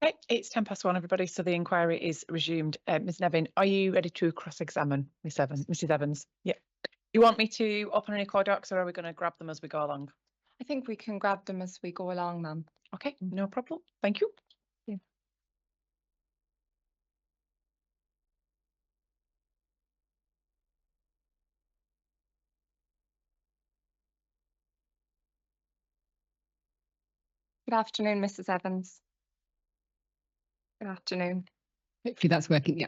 Right, it's 1:10, everybody, so the inquiry is resumed. Ms Nevin, are you ready to cross-examine Mrs Evans? Yeah. You want me to open any core docs, or are we going to grab them as we go along? I think we can grab them as we go along, ma'am. Okay, no problem. Thank you. Yeah. Good afternoon, Mrs. Evans. Good afternoon. Hopefully that's working, yeah.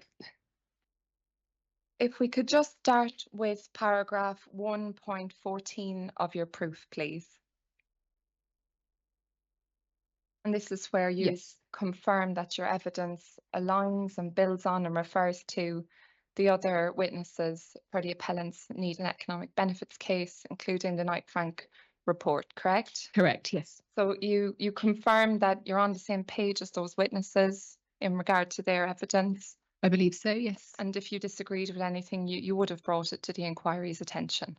If we could just start with paragraph 1.14 of your proof, please. And this is where you confirm that your evidence aligns and builds on and refers to the other witnesses for the appellant's need and economic benefits case, including the Knight Frank report, correct? Correct, yes. So you confirm that you're on the same page as those witnesses in regard to their evidence? I believe so, yes. And if you disagreed with anything, you would have brought it to the inquiry's attention?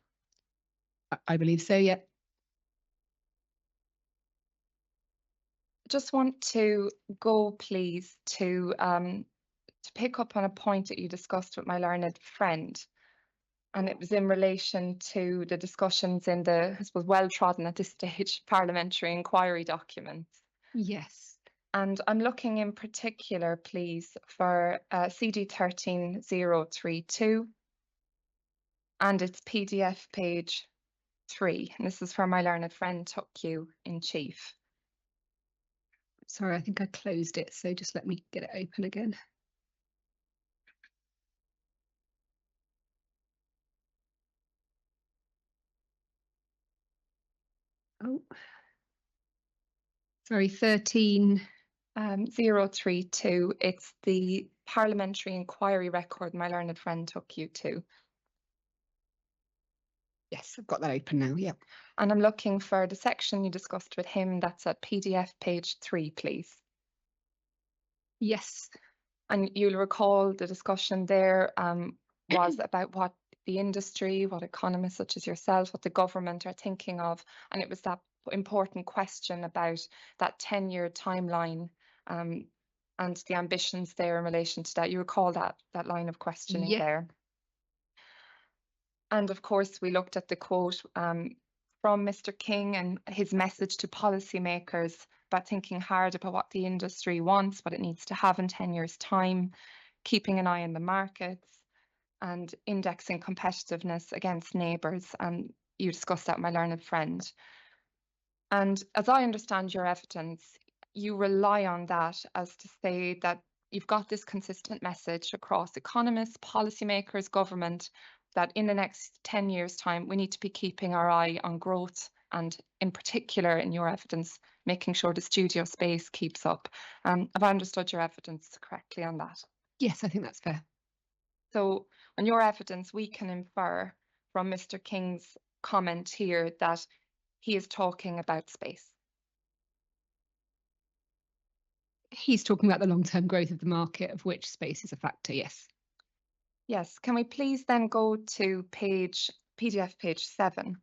I believe so, yeah. Just want to go, please, to pick up on a point that you discussed with my learned friend. And it was in relation to the discussions in the, I suppose, well-trodden at this stage, parliamentary inquiry documents. Yes. And I'm looking in particular, please, for CD 13032 and it's PDF page 3. And this is where my learned friend took you in chief. Sorry, I think I closed it, so just let me get it open again. Oh, sorry, 13032. It's the parliamentary inquiry record my learned friend took you to. Yes, I've got that open now, yeah. And I'm looking for the section you discussed with him that's at PDF page 3, please. Yes. And you'll recall the discussion there was about what the industry, what economists such as yourself, what the government are thinking of. And it was that important question about that 10-year timeline and the ambitions there in relation to that. You recall that line of questioning there. And of course, we looked at the quote from Mr. King and his message to policymakers about thinking hard about what the industry wants, what it needs to have in 10 years' time, keeping an eye on the markets and indexing competitiveness against neighbours. And you discussed that with my learned friend. And as I understand your evidence, you rely on that as to say that you've got this consistent message across economists, policymakers, government, that in the next 10 years' time, we need to be keeping our eye on growth and in particular in your evidence, making sure the studio space keeps up. Have I understood your evidence correctly on that? Yes, I think that's fair. So on your evidence, we can infer from Mr. King's comment here that he is talking about space. He's talking about the long-term growth of the market, of which space is a factor, yes. Yes, can we please then go to PDF page 7?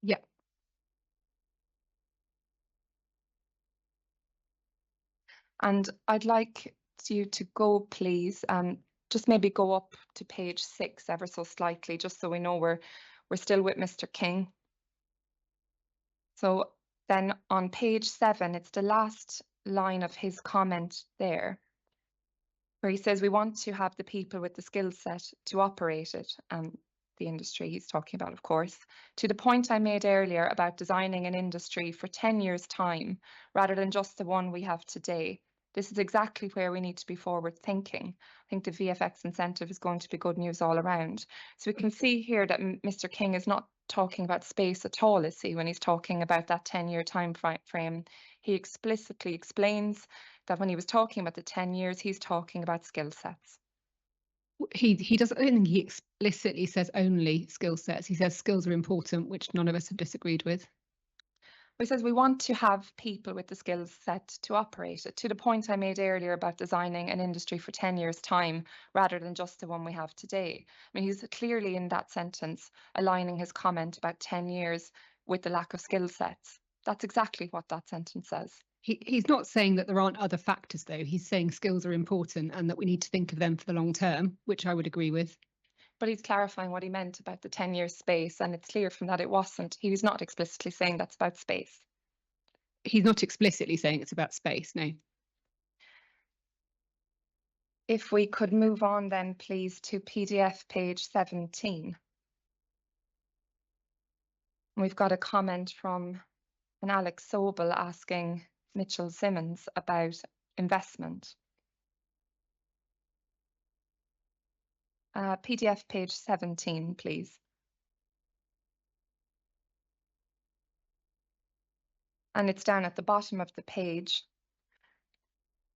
Yeah. And I'd like you to go, please, just maybe go up to page 6 ever so slightly, just so we know we're still with Mr. King. So then on page 7, it's the last line of his comment there, where he says we want to have the people with the skill set to operate it, the industry he's talking about, of course, to the point I made earlier about designing an industry for 10 years' time, rather than just the one we have today. This is exactly where we need to be forward thinking. I think the VFX incentive is going to be good news all around. So we can see here that Mr. King is not talking about space at all, is he, when he's talking about that 10-year time frame. He explicitly explains that when he was talking about the 10 years, he's talking about skill sets. He doesn't, I don't think he explicitly says only skill sets. He says skills are important, which none of us have disagreed with. He says we want to have people with the skill set to operate it, to the point I made earlier about designing an industry for 10 years' time, rather than just the one we have today. I mean, he's clearly in that sentence aligning his comment about 10 years with the lack of skill sets. That's exactly what that sentence says. He's not saying that there aren't other factors, though. He's saying skills are important and that we need to think of them for the long term, which I would agree with. But he's clarifying what he meant about the 10-year space, and it's clear from that it wasn't. He was not explicitly saying that's about space. He's not explicitly saying it's about space, no. If we could move on then, please, to PDF page 17. We've got a comment from an Alex Sobel asking Mitchell Simmons about investment. PDF page 17, please. And it's down at the bottom of the page.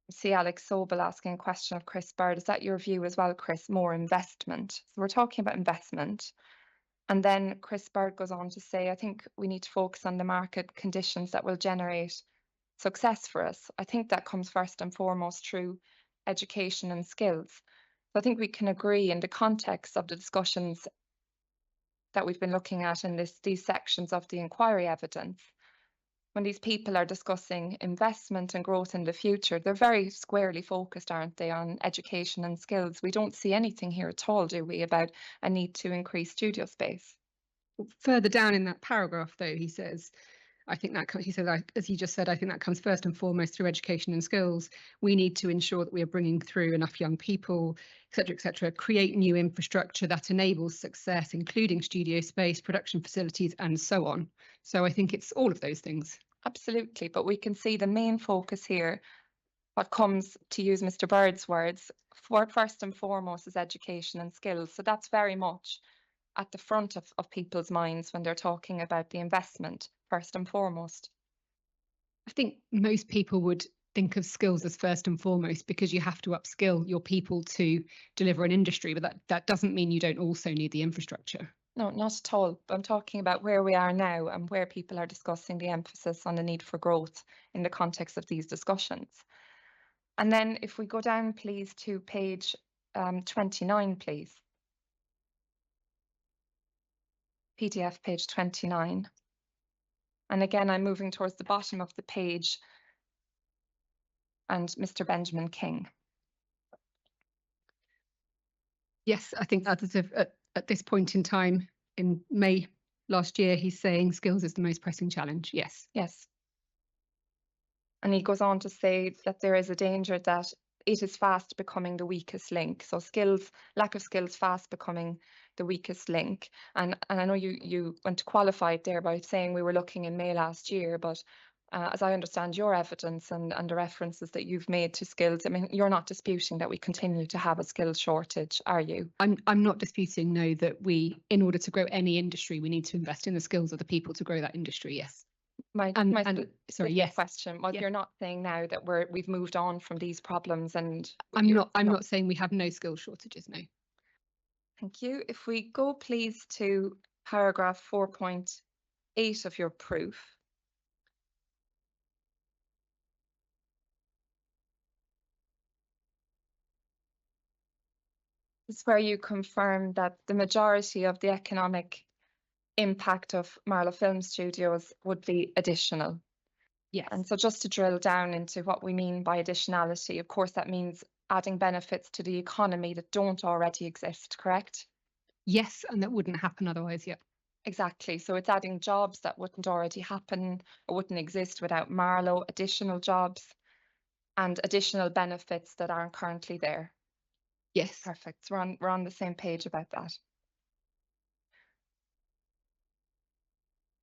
You see Alex Sobel asking a question of Chris Bird. Is that your view as well, Chris? More investment. So we're talking about investment. And then Chris Bird goes on to say, I think we need to focus on the market conditions that will generate success for us. I think that comes first and foremost through education and skills. So I think we can agree in the context of the discussions that we've been looking at in these sections of the inquiry evidence. When these people are discussing investment and growth in the future, they're very squarely focused, aren't they, on education and skills. We don't see anything here at all, do we, about a need to increase studio space. Further down in that paragraph, though, he says, I think that, he said, as he just said, I think that comes first and foremost through education and skills. We need to ensure that we are bringing through enough young people, et cetera, create new infrastructure that enables success, including studio space, production facilities, and so on. So I think it's all of those things. Absolutely, but we can see the main focus here, what comes, to use Mr. Bird's words, first and foremost is education and skills. So that's very much at the front of people's minds when they're talking about the investment, first and foremost. I think most people would think of skills as first and foremost because you have to upskill your people to deliver an industry, but that doesn't mean you don't also need the infrastructure. No, not at all. I'm talking about where we are now and where people are discussing the emphasis on the need for growth in the context of these discussions. And then if we go down, please, to page 29, please. PDF page 29. And again, I'm moving towards the bottom of the page and Mr. Benjamin King. Yes, I think that is at this point in time, in May last year, he's saying skills is the most pressing challenge. Yes. Yes. And he goes on to say that there is a danger that it is fast becoming the weakest link. So skills, lack of skills, fast becoming the weakest link. And I know you went to qualify it there by saying we were looking in May last year, but as I understand your evidence and the references that you've made to skills, I mean, you're not disputing that we continue to have a skills shortage, are you? I'm not disputing, no, that we, in order to grow any industry, we need to invest in the skills of the people to grow that industry, yes. Sorry, yes. Question. Well, you're not saying now that we've moved on from these problems, and I'm not saying we have no skill shortages, no. Thank you. If we go, please, to paragraph 4.8 of your proof. This is where you confirm that the majority of the economic impact of Marlow Film Studios would be additional. Yes. And so just to drill down into what we mean by additionality, of course, that means adding benefits to the economy that don't already exist, correct? Yes, and that wouldn't happen otherwise, yeah. Exactly. So it's adding jobs that wouldn't already happen or wouldn't exist without Marlow, additional jobs and additional benefits that aren't currently there. Yes. Perfect. So we're on the same page about that.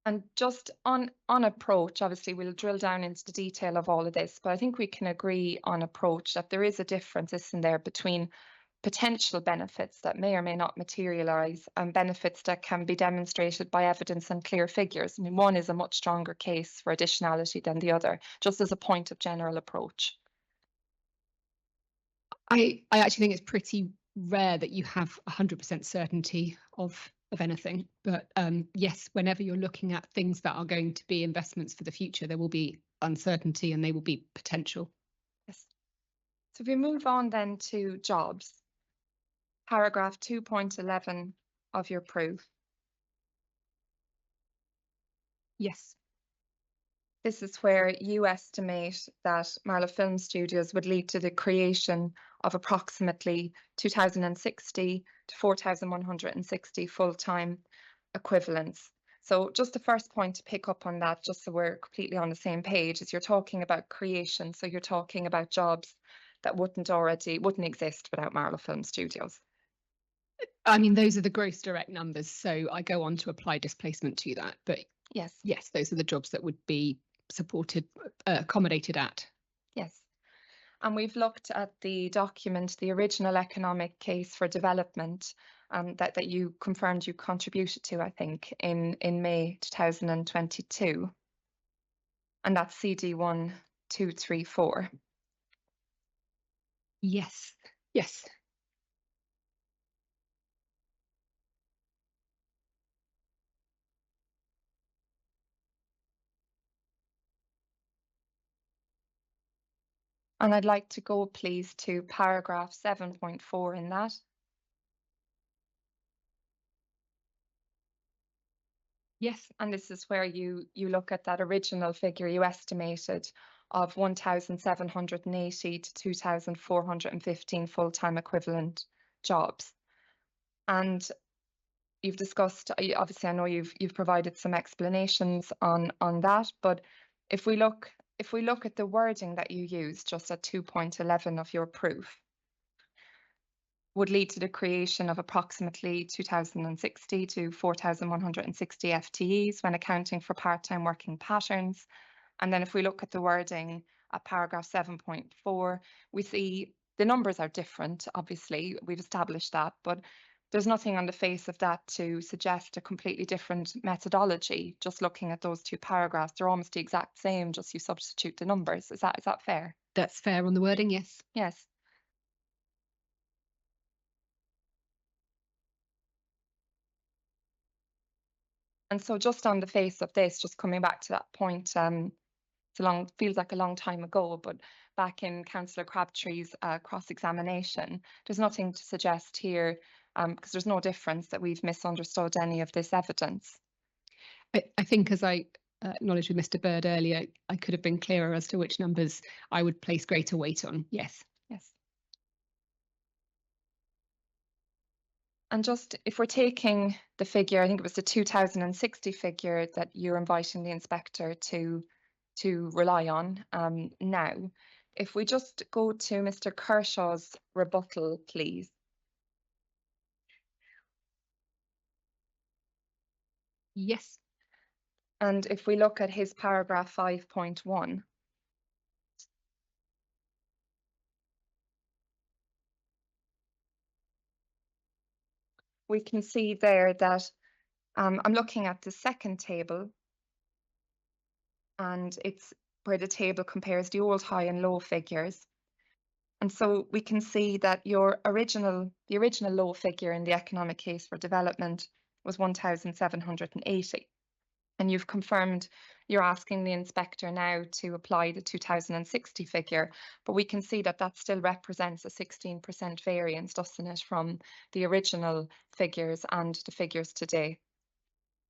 And just on approach, obviously we'll drill down into the detail of all of this, but I think we can agree on approach that there is a difference, isn't there, between potential benefits that may or may not materialise and benefits that can be demonstrated by evidence and clear figures. I mean, one is a much stronger case for additionality than the other, just as a point of general approach. I actually think it's pretty rare that you have 100% certainty of anything, but yes, whenever you're looking at things that are going to be investments for the future, there will be uncertainty and they will be potential. Yes. So if we move on then to jobs, paragraph 2.11 of your proof. Yes. This is where you estimate that Marlow Film Studios would lead to the creation of approximately 2,060 to 4,160 full-time equivalents. So just the first point to pick up on that, just so we're completely on the same page, is you're talking about creation. So you're talking about jobs that wouldn't exist without Marlow Film Studios. I mean, those are the gross direct numbers. So I go on to apply displacement to that. But Yes. yes, those are the jobs that would be supported, accommodated at. Yes. And we've looked at the document, the original economic case for development that you confirmed you contributed to, I think, in May 2022. And that's CD 1234. Yes. Yes. And I'd like to go, please, to paragraph 7.4 in that. Yes. And this is where you look at that original figure you estimated of 1,780 to 2,415 full-time equivalent jobs. And you've discussed, obviously I know you've provided some explanations on that, but if we look at the wording that you use just at 2.11 of your proof, would lead to the creation of approximately 2,060 to 4,160 FTEs when accounting for part-time working patterns. And then if we look at the wording at paragraph 7.4, we see the numbers are different, obviously, we've established that, but there's nothing on the face of that to suggest a completely different methodology. Just looking at those two paragraphs, they're almost the exact same, just you substitute the numbers. Is that fair? That's fair on the wording, yes. Yes. And so just on the face of this, just coming back to that point, feels like a long time ago, but back in Councillor Crabtree's cross-examination, there's nothing to suggest here, because there's no difference that we've misunderstood any of this evidence. I think, as I acknowledged with Mr. Bird earlier, I could have been clearer as to which numbers I would place greater weight on. Yes. Yes. And just if we're taking the figure, I think it was the 2,060 figure that you're inviting the inspector to rely on now, if we just go to Mr. Kershaw's rebuttal, please. Yes. And if we look at his paragraph 5.1. We can see there that I'm looking at the second table, and it's where the table compares the old high and low figures. And so we can see that the original low figure in the economic case for development was 1,780. And you've confirmed you're asking the inspector now to apply the 2,060 figure, but we can see that that still represents a 16% variance, doesn't it, from the original figures and the figures today?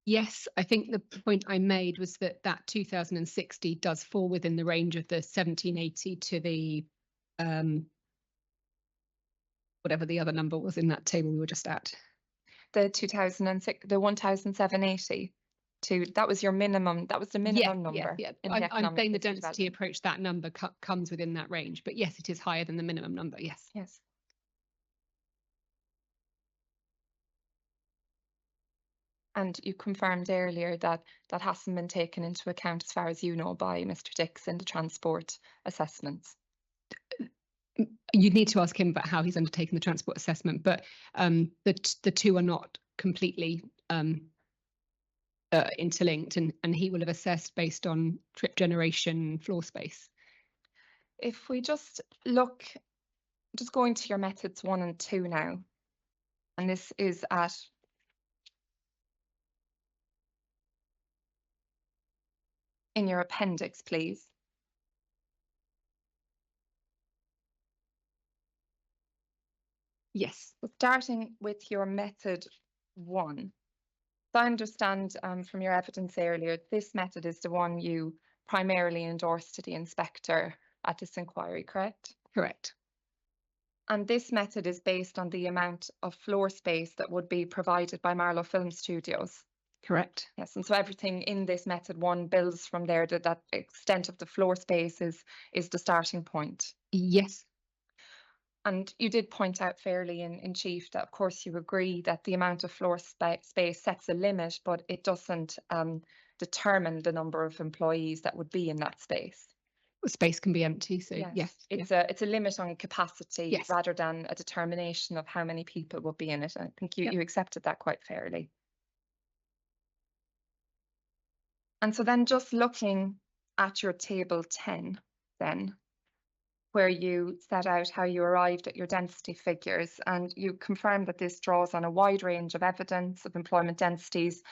Yes, I think the point I made was that 2,060 does fall within the range of the 1,780 to the whatever the other number was in that table we were just at. The 2006, the 1,780. That was your minimum. That was the minimum number. Yeah. In I'm saying the case for density approach, that number comes within that range, but yes, it is higher than the minimum number. Yes. Yes. And you confirmed earlier that that hasn't been taken into account, as far as you know, by Mr. Dix in the transport assessments. You'd need to ask him about how he's undertaken the transport assessment, but the two are not completely interlinked, and he will have assessed based on trip generation, floor space. If we just look, just going to your methods 1 and 2 now, and this is at in your appendix, please. Yes. Starting with your method 1, So I understand from your evidence earlier, this method is the one you primarily endorsed to the inspector at this inquiry, correct? Correct. And this method is based on the amount of floor space that would be provided by Marlow Film Studios. Correct. Yes, and so everything in this method one builds from there, that extent of the floor space is the starting point. Yes. And you did point out fairly in chief that, of course, you agree that the amount of floor space sets a limit, but it doesn't determine the number of employees that would be in that space. Space can be empty, so yes. It's a limit on capacity Yes. rather than a determination of how many people will be in it. I think you accepted that quite fairly. And so then just looking at your table 10 then, where you set out how you arrived at your density figures, and you confirmed that this draws on a wide range of evidence of employment densities,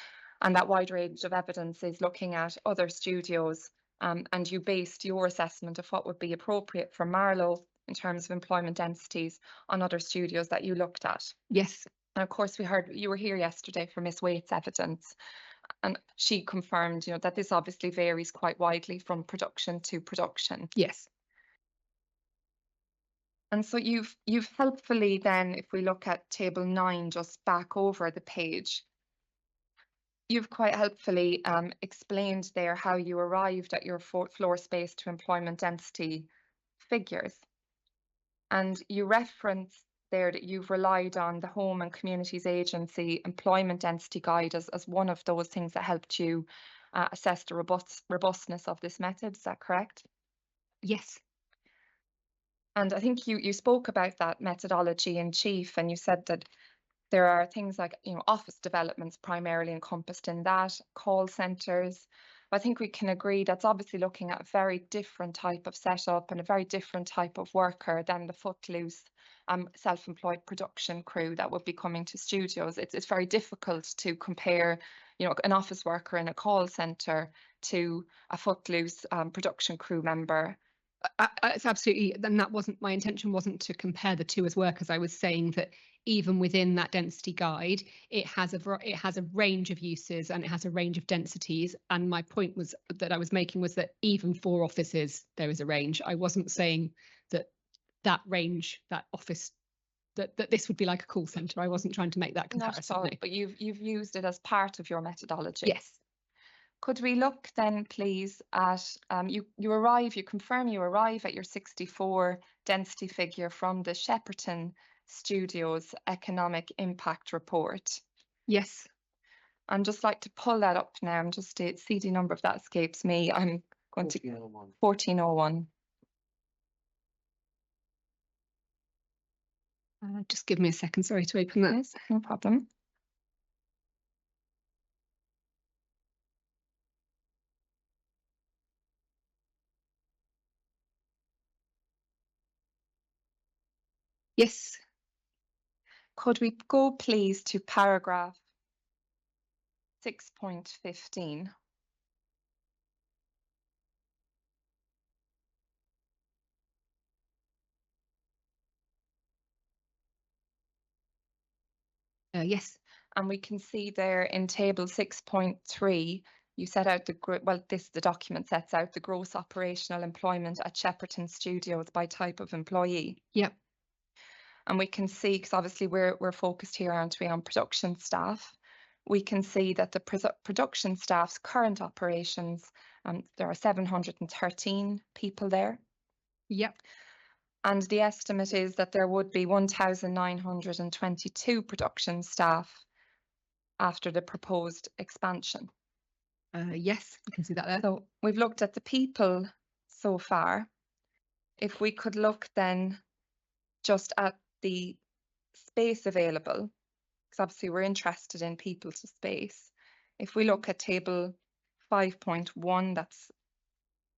and that wide range of evidence is looking at other studios, and you based your assessment of what would be appropriate for Marlow in terms of employment densities on other studios that you looked at. Yes. And of course, we heard you were here yesterday for Miss Waite's evidence, and she confirmed, that this obviously varies quite widely from production to production. Yes. And so you've helpfully then, if we look at table 9, just back over the page, you've quite helpfully explained there how you arrived at your floor space to employment density figures. And you reference there that you've relied on the Home and Communities Agency Employment Density Guide as one of those things that helped you assess the robustness of this method. Is that correct? Yes. And I think you spoke about that methodology in chief, and you said that there are things like, office developments primarily encompassed in that, call centres. I think we can agree that's obviously looking at a very different type of setup and a very different type of worker than the footloose self-employed production crew that would be coming to studios. It's very difficult to compare, an office worker in a call centre to a footloose production crew member. It's absolutely, and that wasn't my intention, wasn't to compare the two as workers. I was saying that even within that density guide, it has a range of uses and it has a range of densities. And my point was that I was making was that even for offices, there is a range. I wasn't saying that range, that office, that this would be like a call centre. I wasn't trying to make that comparison. Not at all, but you've used it as part of your methodology. Yes. Could we look then, please, at you confirm you arrive at your 64 density figure from the Shepperton Studios Economic Impact Report? Yes. I'd just like to pull that up now. I'm just the CD number if that escapes me. I'm going to 1401. Just give me a second, sorry, to open that. Yes, no problem. Yes. Could we go, please, to paragraph 6.15? Yes. And we can see there in table 6.3, you set out the document sets out the gross operational employment at Shepperton Studios by type of employee. Yep. And we can see, because obviously we're focused here, aren't we, on production staff. We can see that the production staff's current operations, there are 713 people there. Yep. And the estimate is that there would be 1,922 production staff after the proposed expansion. Yes, you can see that there. So we've looked at the people so far. If we could look then just at the space available, because obviously we're interested in people to space. If we look at table 5.1, that's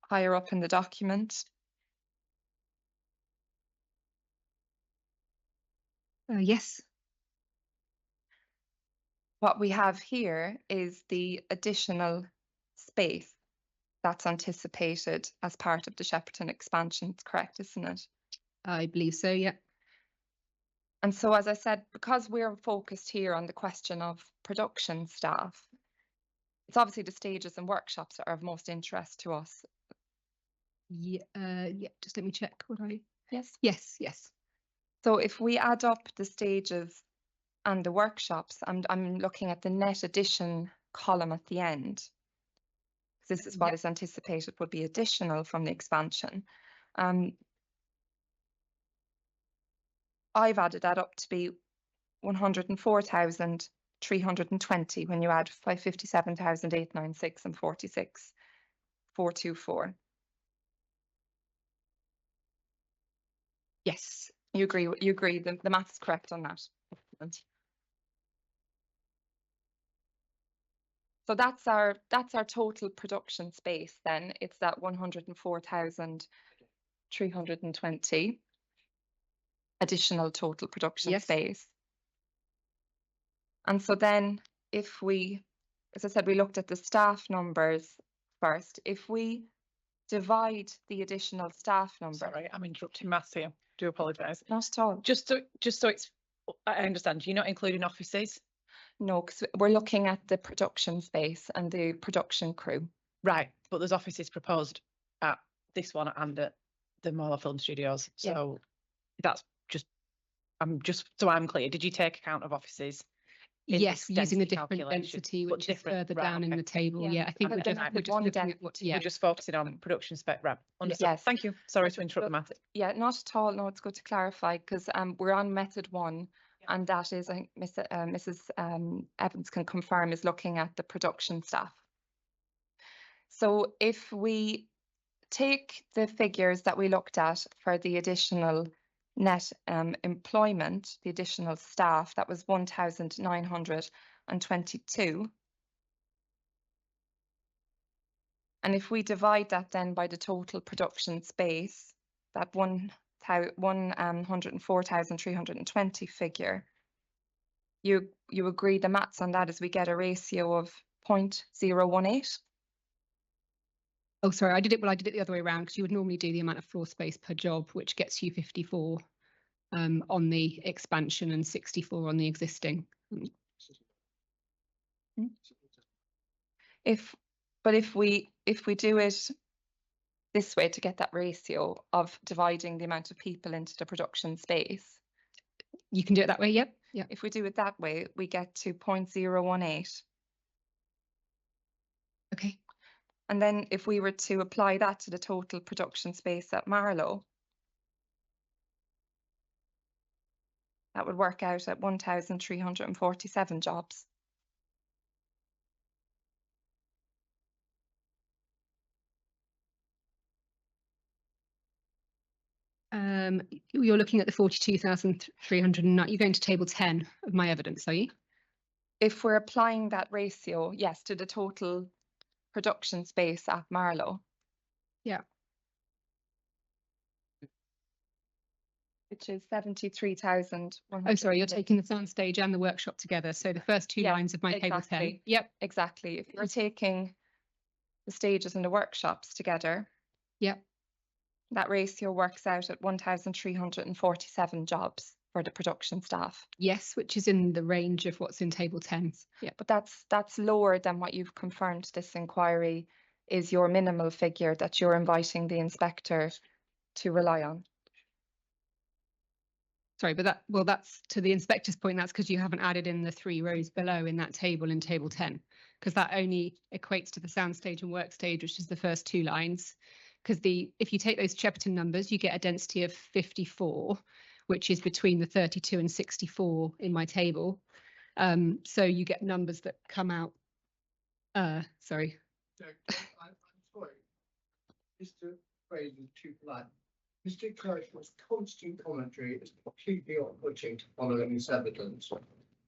higher up in the document. Yes. What we have here is the additional space that's anticipated as part of the Shepperton expansion. It's correct, isn't it? I believe so, yeah. And so, as I said, because we're focused here on the question of production staff, it's obviously the stages and workshops that are of most interest to us. Yeah, just let me check what I. Yes. Yes. So if we add up the stages and the workshops, I'm looking at the net addition column at the end. This is what is anticipated would be additional from the expansion. I've added that up to be 104,320 when you add 557,896 and 46,424. Yes. You agree? You agree? The maths correct on that. Excellent. So that's our total production space. Then it's that 104,320 additional total production space. And so then, if we, as I said, we looked at the staff numbers first. If we divide the additional staff number. Sorry, I'm interrupting maths here. Do apologise. Not at all. Just so it's, I understand. You're not including offices, No, because we're looking at the production space and the production crew. right? But there's offices proposed at this one and at the Marlow Film Studios. So that's just, so I'm clear. Did you take account of offices? Yes, using the density different calculation, density, but which is different, further right, down in okay. the table. Yeah. Yeah, I think And we're then just the looking at what. density. Yeah, We're just focusing on production spec. Right. Understood. Yes. Thank you. Sorry to interrupt the math. Yeah, not at all. No, it's good to clarify because we're on method 1, and that is, I think Mrs. Evans can confirm, is looking at the production staff. So if we take the figures that we looked at for the additional net employment, the additional staff, that was 1,922. And if we divide that then by the total production space, that 104,320 figure, you agree the maths on that is we get a ratio of 0.018? Oh, sorry, I did it the other way around, because you would normally do the amount of floor space per job, which gets you 54 on the expansion and 64 on the existing. If we do it this way to get that ratio of dividing the amount of people into the production space, you can do it that way. Yep. Yeah. If we do it that way, we get to 0.018. Okay. And then if we were to apply that to the total production space at Marlow, that would work out at 1,347 jobs. You're looking at the 42,309. You're going to table 10 of my evidence, are you? If we're applying that ratio, yes, to the total production space at Marlow. Yeah. Which is 73,000. Oh, sorry, you're taking the soundstage and the workshop together. So the first two lines of my table 10. Yep. Exactly. If you're taking the stages and the workshops together. Yep. That ratio works out at 1,347 jobs for the production staff. Yes, which is in the range of what's in table 10. Yeah, but that's lower than what you've confirmed this inquiry is your minimal figure that you're inviting the inspector to rely on. Sorry, but that's to the inspector's point, that's because you haven't added in the 3 rows below in that table in table 10, because that only equates to the soundstage and workstage, which is the first 2 lines. Because if you take those Shepperton numbers, you get a density of 54, which is between the 32 and 64 in my table. So you get numbers that come out. Sorry. I'm sorry. Mr. Fraser, too polite. Mr. Kirchman's constant commentary is completely off-putting to following this evidence.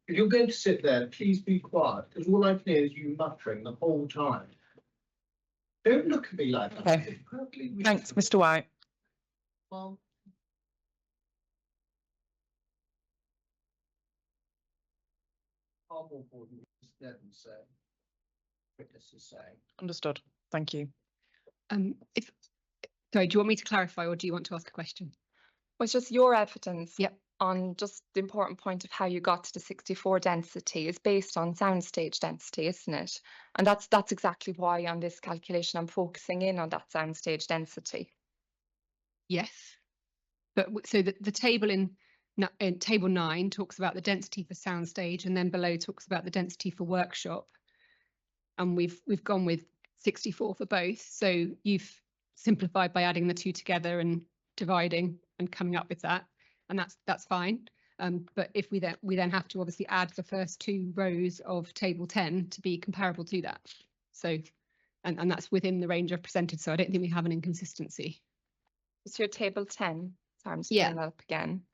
If you're going to sit there, please be quiet, because all I can hear is you muttering the whole time. Don't look at me like that. Okay. Thanks, Mr. White. Well, far more important than Mr. Evans said. Witnesses saying. Understood. Thank you. Sorry, do you want me to clarify or do you want to ask a question? Well, it's just your evidence. Yep. on just the important point of how you got to the 64 density is based on soundstage density, isn't it? And that's exactly why on this calculation I'm focusing in on that soundstage density. Yes. But so the table in table 9 talks about the density for soundstage, and then below talks about the density for workshop. And we've gone with 64 for both. So you've simplified by adding the two together and dividing and coming up with that, and that's fine. But if we then have to obviously add the first two rows of table 10 to be comparable to that. So and that's within the range I've presented. So I don't think we have an inconsistency. It's your table 10. Sorry, I'm just Yeah. putting that up again.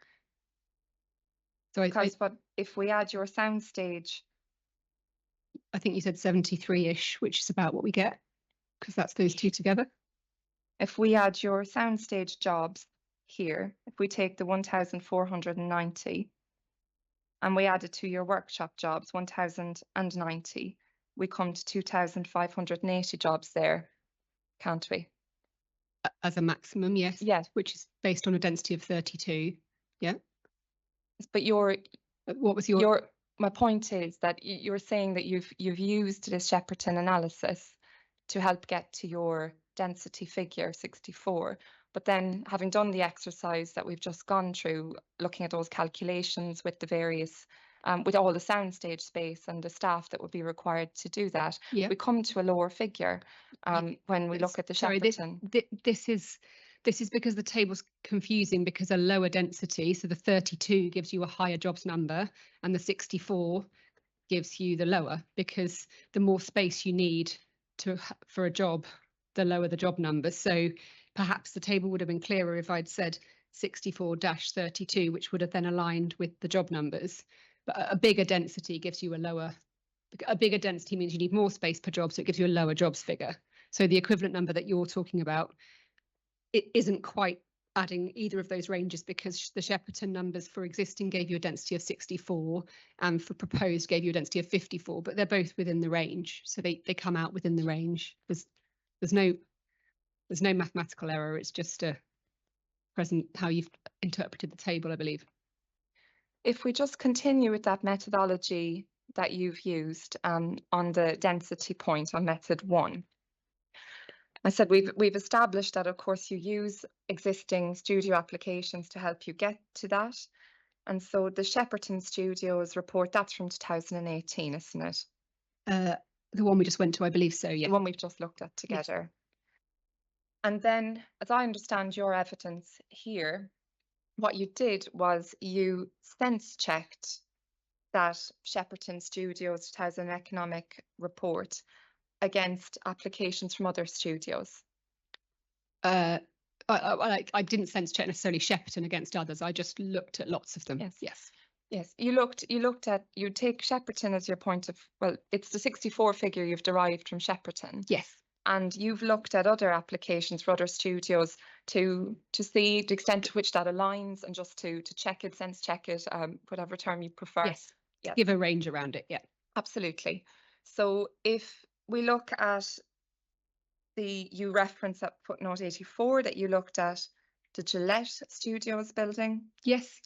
So Because but if we add your soundstage, I think you said 73-ish, which is about what we get, because that's those two together. if we add your soundstage jobs here, if we take the 1,490 and we add it to your workshop jobs, 1,090, we come to 2,580 jobs there, can't we? As a maximum, yes. Yes. Which is based on a density of 32. Yeah. But What was your my point is that you're saying that you've used this Shepperton analysis to help get to your density figure 64. But then having done the exercise that we've just gone through, looking at those calculations with the various, with all the soundstage space and the staff that would be required to do that, yeah. we come to a lower figure when we look at the Sorry, Shepperton. this is because the table's confusing, because a lower density, so the 32 gives you a higher jobs number and the 64 gives you the lower, because the more space you need for a job, the lower the job number. So perhaps the table would have been clearer if I'd said 64-32, which would have then aligned with the job numbers. But a bigger density gives you a bigger density means you need more space per job, so it gives you a lower jobs figure. So the equivalent number that you're talking about, it isn't quite adding either of those ranges, because the Shepperton numbers for existing gave you a density of 64 and for proposed gave you a density of 54, but they're both within the range. So they come out within the range. There's no mathematical error. It's just a present how you've interpreted the table, I believe. If we just continue with that methodology that you've used on the density point on method 1. I said we've established that, of course, you use existing studio applications to help you get to that. And so the Shepperton Studios report, that's from 2018, isn't it? The one we just went to, I believe so, yeah. The one we've just looked at together. Yes. And then, as I understand your evidence here, what you did was you sense checked that Shepperton Studios 2000 economic report against applications from other studios. I didn't sense check necessarily Shepperton against others. I just looked at lots of them. Yes. You take Shepperton as your point of, well, it's the 64 figure you've derived from Shepperton. Yes. And you've looked at other applications for other studios to see the extent to which that aligns, and just to check it, sense check it, whatever term you prefer. Yes. Give a range around it. Yeah. Absolutely. So if we look at you reference at footnote 84 that you looked at the Gillette Studios building. Yes.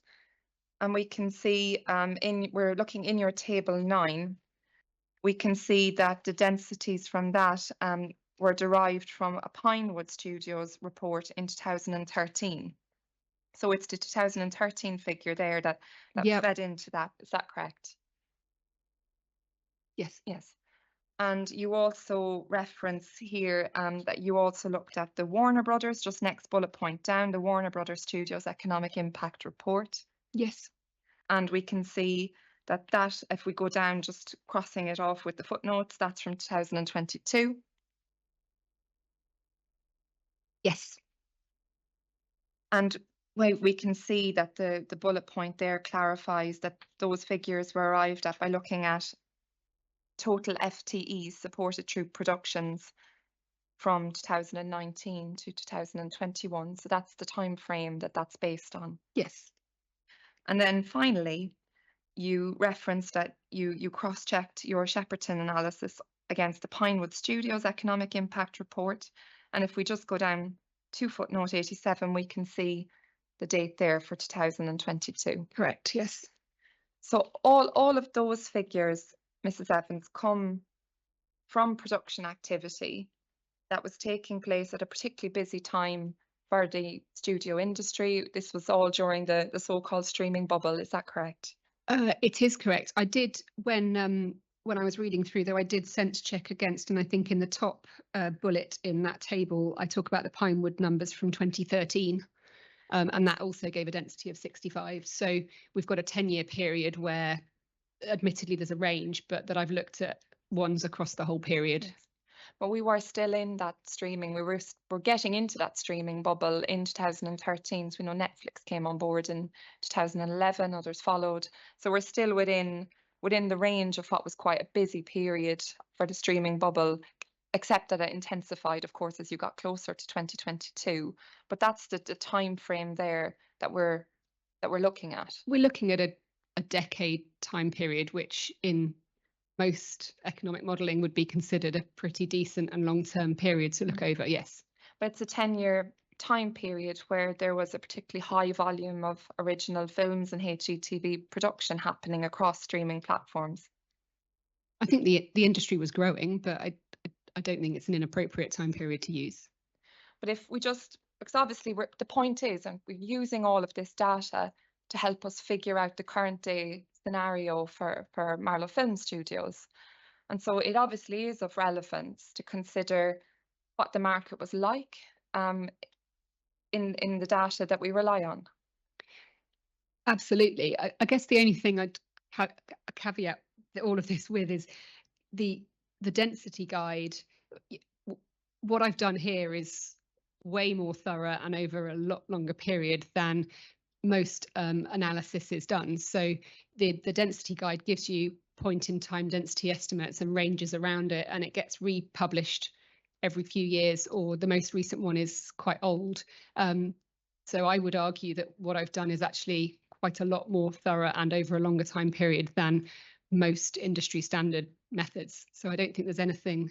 And we can see we're looking in your table 9, we can see that the densities from that were derived from a Pinewood Studios report in 2013. So it's the 2013 figure there that fed into that. Is that correct? Yes. Yes. And you also reference here that you also looked at the Warner Brothers, just next bullet point down, the Warner Brothers Studios Economic Impact Report. Yes. And we can see that if we go down, just crossing it off with the footnotes, that's from 2022. Yes. And we can see that the bullet point there clarifies that those figures were arrived at by looking at total FTEs supported through productions from 2019 to 2021. So that's the time frame that's based on. Yes. And then finally, you referenced that you cross-checked your Shepperton analysis against the Pinewood Studios Economic Impact Report. And if we just go down to footnote 87, we can see the date there for 2022. Correct, yes. So all of those figures, Mrs. Evans, come from production activity that was taking place at a particularly busy time for the studio industry. This was all during the so-called streaming bubble, is that correct? It is correct. I did, when I was reading through, though, I did sense check against, and I think in the top bullet in that table, I talk about the Pinewood numbers from 2013. And that also gave a density of 65. So we've got a 10-year period where, admittedly, there's a range, but that I've looked at ones across the whole period. Yes. But we were still in that streaming. We're getting into that streaming bubble in 2013. So we know Netflix came on board in 2011. Others followed. So we're still within the range of what was quite a busy period for the streaming bubble, except that it intensified, of course, as you got closer to 2022. But that's the time frame there that we're looking at. We're looking at a decade time period, which in most economic modelling would be considered a pretty decent and long-term period to look over, yes. But it's a 10-year time period where there was a particularly high volume of original films and HGTV production happening across streaming platforms. I think the industry was growing, but I don't think it's an inappropriate time period to use. But if we just, because obviously the point is, and we're using all of this data to help us figure out the current day scenario for Marlow Film Studios. And so it obviously is of relevance to consider what the market was like in the data that we rely on. Absolutely. I guess the only thing I'd caveat all of this with is the density guide. What I've done here is way more thorough and over a lot longer period than most analysis is done. So the density guide gives you point in time density estimates and ranges around it, and it gets republished every few years, or the most recent one is quite old. So I would argue that what I've done is actually quite a lot more thorough and over a longer time period than most industry standard methods. So I don't think there's anything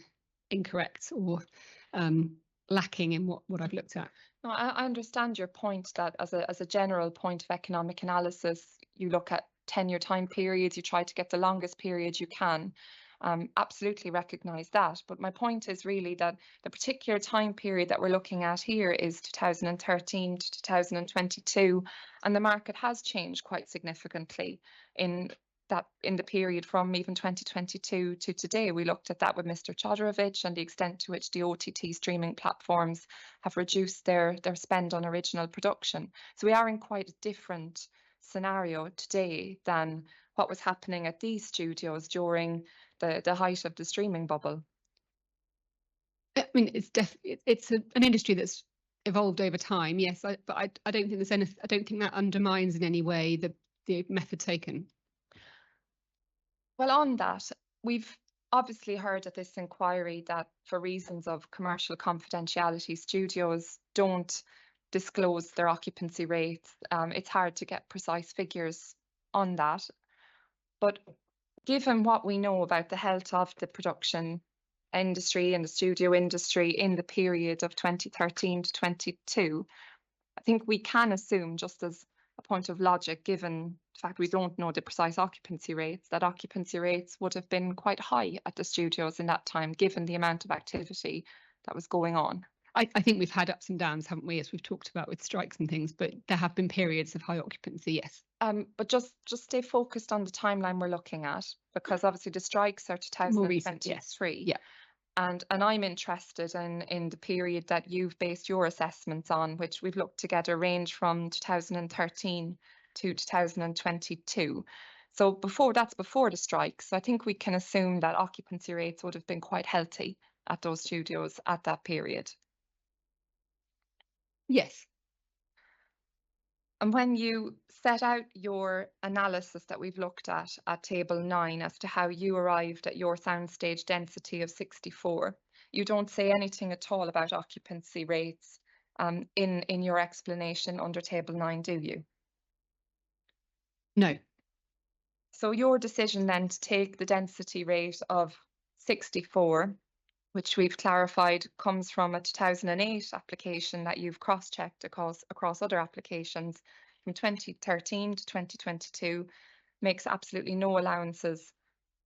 incorrect or lacking in what I've looked at. No, I understand your point that as a general point of economic analysis, you look at 10-year time periods, you try to get the longest period you can. Absolutely recognise that. But my point is really that the particular time period that we're looking at here is 2013 to 2022, and the market has changed quite significantly in the period from even 2022 to today. We looked at that with Mr. Chodorowicz and the extent to which the OTT streaming platforms have reduced their spend on original production. So we are in quite a different scenario today than what was happening at these studios during the height of the streaming bubble. I mean, it's an industry that's evolved over time, yes, but I don't think there's I don't think that undermines in any way the method taken. Well, on that, we've obviously heard at this inquiry that for reasons of commercial confidentiality, studios don't disclose their occupancy rates. It's hard to get precise figures on that. But given what we know about the health of the production industry and the studio industry in the period of 2013 to 22, I think we can assume, just as a point of logic, given the fact we don't know the precise occupancy rates, that occupancy rates would have been quite high at the studios in that time, given the amount of activity that was going on. I think we've had ups and downs, haven't we, as we've talked about with strikes and things, but there have been periods of high occupancy, yes. But just stay focused on the timeline we're looking at, because obviously the strikes are 2023. Yeah. And I'm interested in the period that you've based your assessments on, which we've looked together range from 2013 to 2022. So before the strikes, so I think we can assume that occupancy rates would have been quite healthy at those studios at that period. Yes. And when you set out your analysis that we've looked at table 9 as to how you arrived at your soundstage density of 64, you don't say anything at all about occupancy rates in your explanation under table 9, do you? No. So your decision then to take the density rate of 64 which we've clarified comes from a 2008 application that you've cross-checked across other applications from 2013 to 2022, makes absolutely no allowances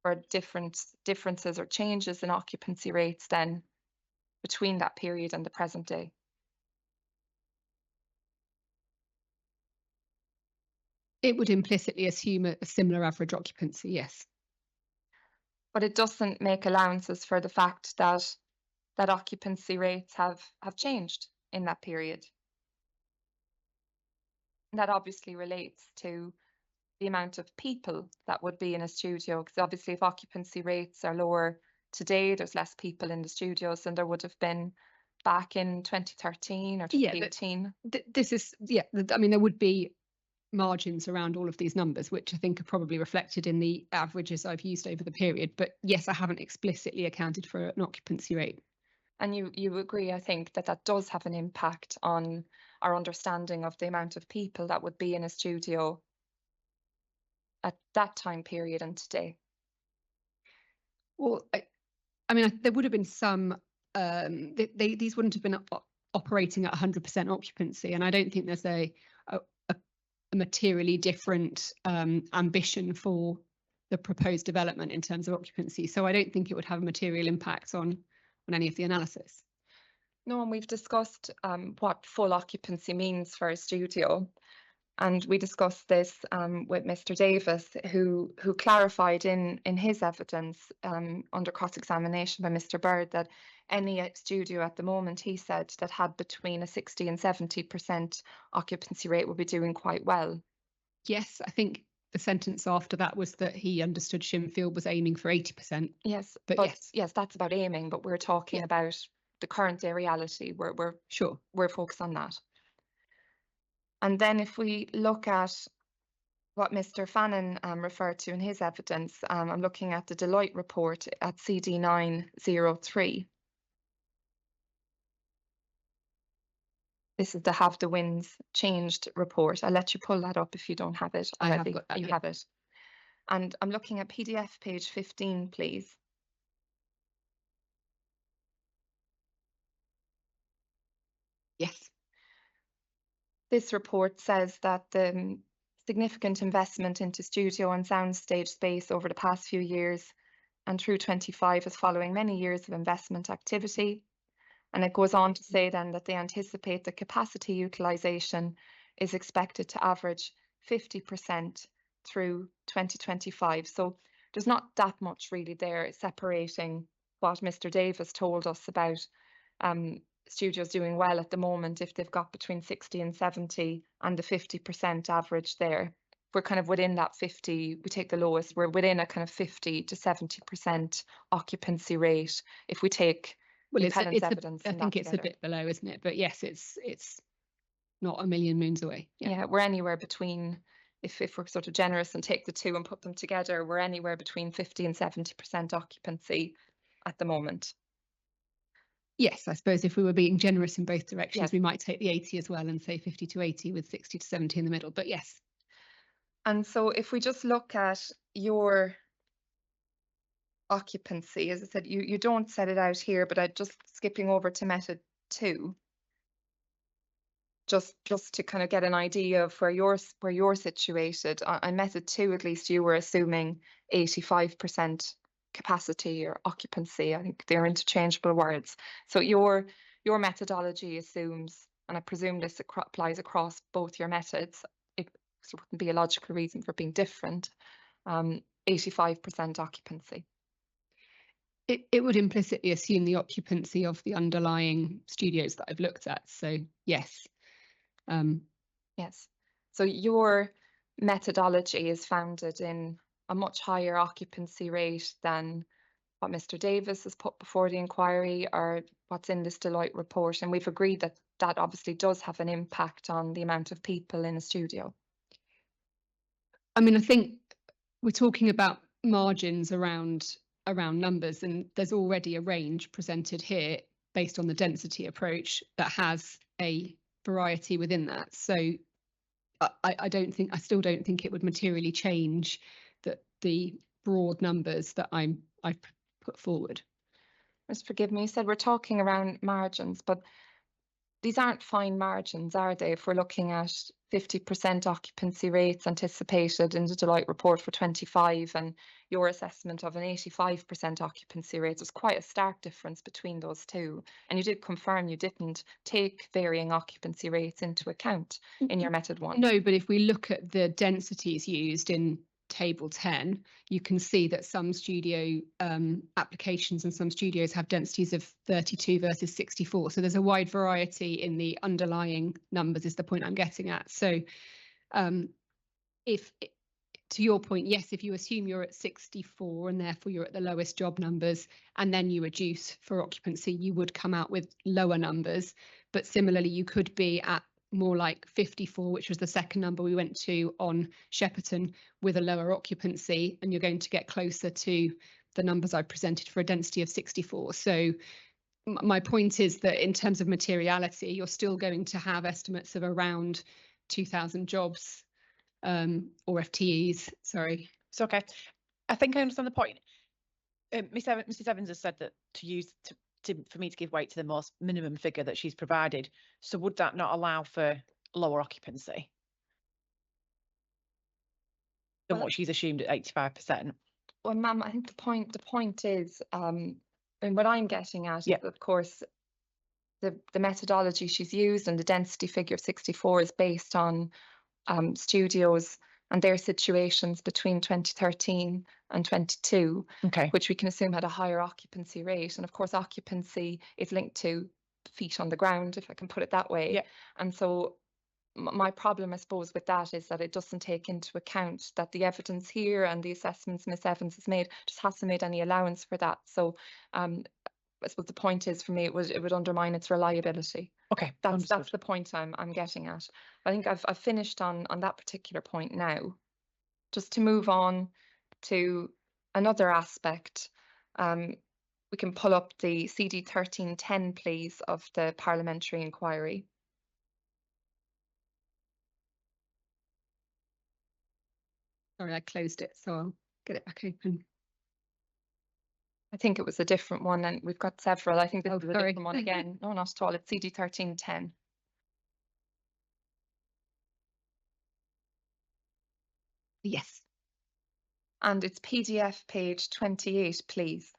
for differences or changes in occupancy rates then between that period and the present day. It would implicitly assume a similar average occupancy, yes. But it doesn't make allowances for the fact that occupancy rates have changed in that period. And that obviously relates to the amount of people that would be in a studio, because obviously if occupancy rates are lower today, there's less people in the studios than there would have been back in 2013 or 2018. This is, I mean, there would be margins around all of these numbers, which I think are probably reflected in the averages I've used over the period. But yes, I haven't explicitly accounted for an occupancy rate. And you agree, I think, that does have an impact on our understanding of the amount of people that would be in a studio at that time period and today. Well, I mean, there would have been some, these wouldn't have been operating at 100% occupancy. And I don't think there's a materially different ambition for the proposed development in terms of occupancy. So I don't think it would have a material impact on any of the analysis. No, and we've discussed what full occupancy means for a studio. And we discussed this with Mr. Davis, who clarified in his evidence under cross-examination by Mr. Bird that any studio at the moment, he said, that had between a 60 and 70% occupancy rate would be doing quite well. Yes, I think the sentence after that was that he understood Shinfield was aiming for 80%. Yes, but yes, that's about aiming, but we're talking about the current day reality. We're focused on that. And then if we look at what Mr. Fannin referred to in his evidence, I'm looking at the Deloitte report at CD 903. This is the Have the Winds Changed report. I'll let you pull that up if you don't have it already. I have got that, you have it. And I'm looking at PDF page 15, please. Yes. This report says that the significant investment into studio and soundstage space over the past few years and through 25 is following many years of investment activity. And it goes on to say then that they anticipate the capacity utilisation is expected to average 50% through 2025. So there's not that much really there separating what Mr. Davis told us about studios doing well at the moment if they've got between 60 and 70 and the 50% average there. We're kind of within that 50, we take the lowest, we're within a kind of 50 to 70% occupancy rate if we take evidence. I think it's a bit below, isn't it? But yes, it's not a million moons away. Yeah, we're anywhere between, if we're sort of generous and take the two and put them together, we're anywhere between 50 and 70% occupancy at the moment. Yes, I suppose if we were being generous in both directions, yes, we might take the 80 as well and say 50 to 80 with 60 to 70 in the middle, but yes. And so if we just look at your occupancy, as I said, you don't set it out here, but I'm just skipping over to method 2. Just to kind of get an idea of where you're situated. On method 2, at least, you were assuming 85% capacity or occupancy. I think they're interchangeable words. So your methodology assumes, and I presume this applies across both your methods, it wouldn't be a logical reason for being different, 85% occupancy. It would implicitly assume the occupancy of the underlying studios that I've looked at. So yes. Yes. So your methodology is founded in a much higher occupancy rate than what Mr. Davis has put before the inquiry or what's in this Deloitte report. And we've agreed that that obviously does have an impact on the amount of people in a studio. I mean, I think we're talking about margins around numbers, and there's already a range presented here based on the density approach that has a variety within that. So I still don't think it would materially change the broad numbers that I've put forward. Just forgive me, you said we're talking around margins, but these aren't fine margins, are they? If we're looking at 50% occupancy rates anticipated in the Deloitte report for 25 and your assessment of an 85% occupancy rate, there's quite a stark difference between those two. And you did confirm you didn't take varying occupancy rates into account in your method one. No, but if we look at the densities used in table 10, you can see that some studio applications and some studios have densities of 32 versus 64. So there's a wide variety in the underlying numbers is the point I'm getting at. So if, to your point, yes, if you assume you're at 64 and therefore you're at the lowest job numbers and then you reduce for occupancy, you would come out with lower numbers. But similarly, you could be at more like 54, which was the second number we went to on Shepperton, with a lower occupancy, and you're going to get closer to the numbers I presented for a density of 64. So my point is that in terms of materiality, you're still going to have estimates of around 2,000 jobs or FTEs, sorry. It's okay. I think I understand the point. Mrs. Evans has said that for me to give weight to the most minimum figure that she's provided. So would that not allow for lower occupancy than what she's assumed at 85%? Well, ma'am, I think the point is, and what I'm getting at is, of course, the methodology she's used and the density figure of 64 is based on studios and their situations between 2013 and 22, okay, which we can assume had a higher occupancy rate. And of course, occupancy is linked to feet on the ground, if I can put it that way. Yeah. And so my problem, I suppose, with that is that it doesn't take into account that the evidence here and the assessments Miss Evans has made just hasn't made any allowance for that. So I suppose the point is, for me, it would undermine its reliability. Okay, that's the point I'm getting at. I think I've finished on that particular point now. Just to move on to another aspect, we can pull up the CD 1310, please, of the parliamentary inquiry. Sorry, I closed it, so I'll get it back open. I think it was a different one, and we've got several. I think this is a sorry. different one again. No, not at all. It's CD 1310. Yes. And it's PDF page 28, please.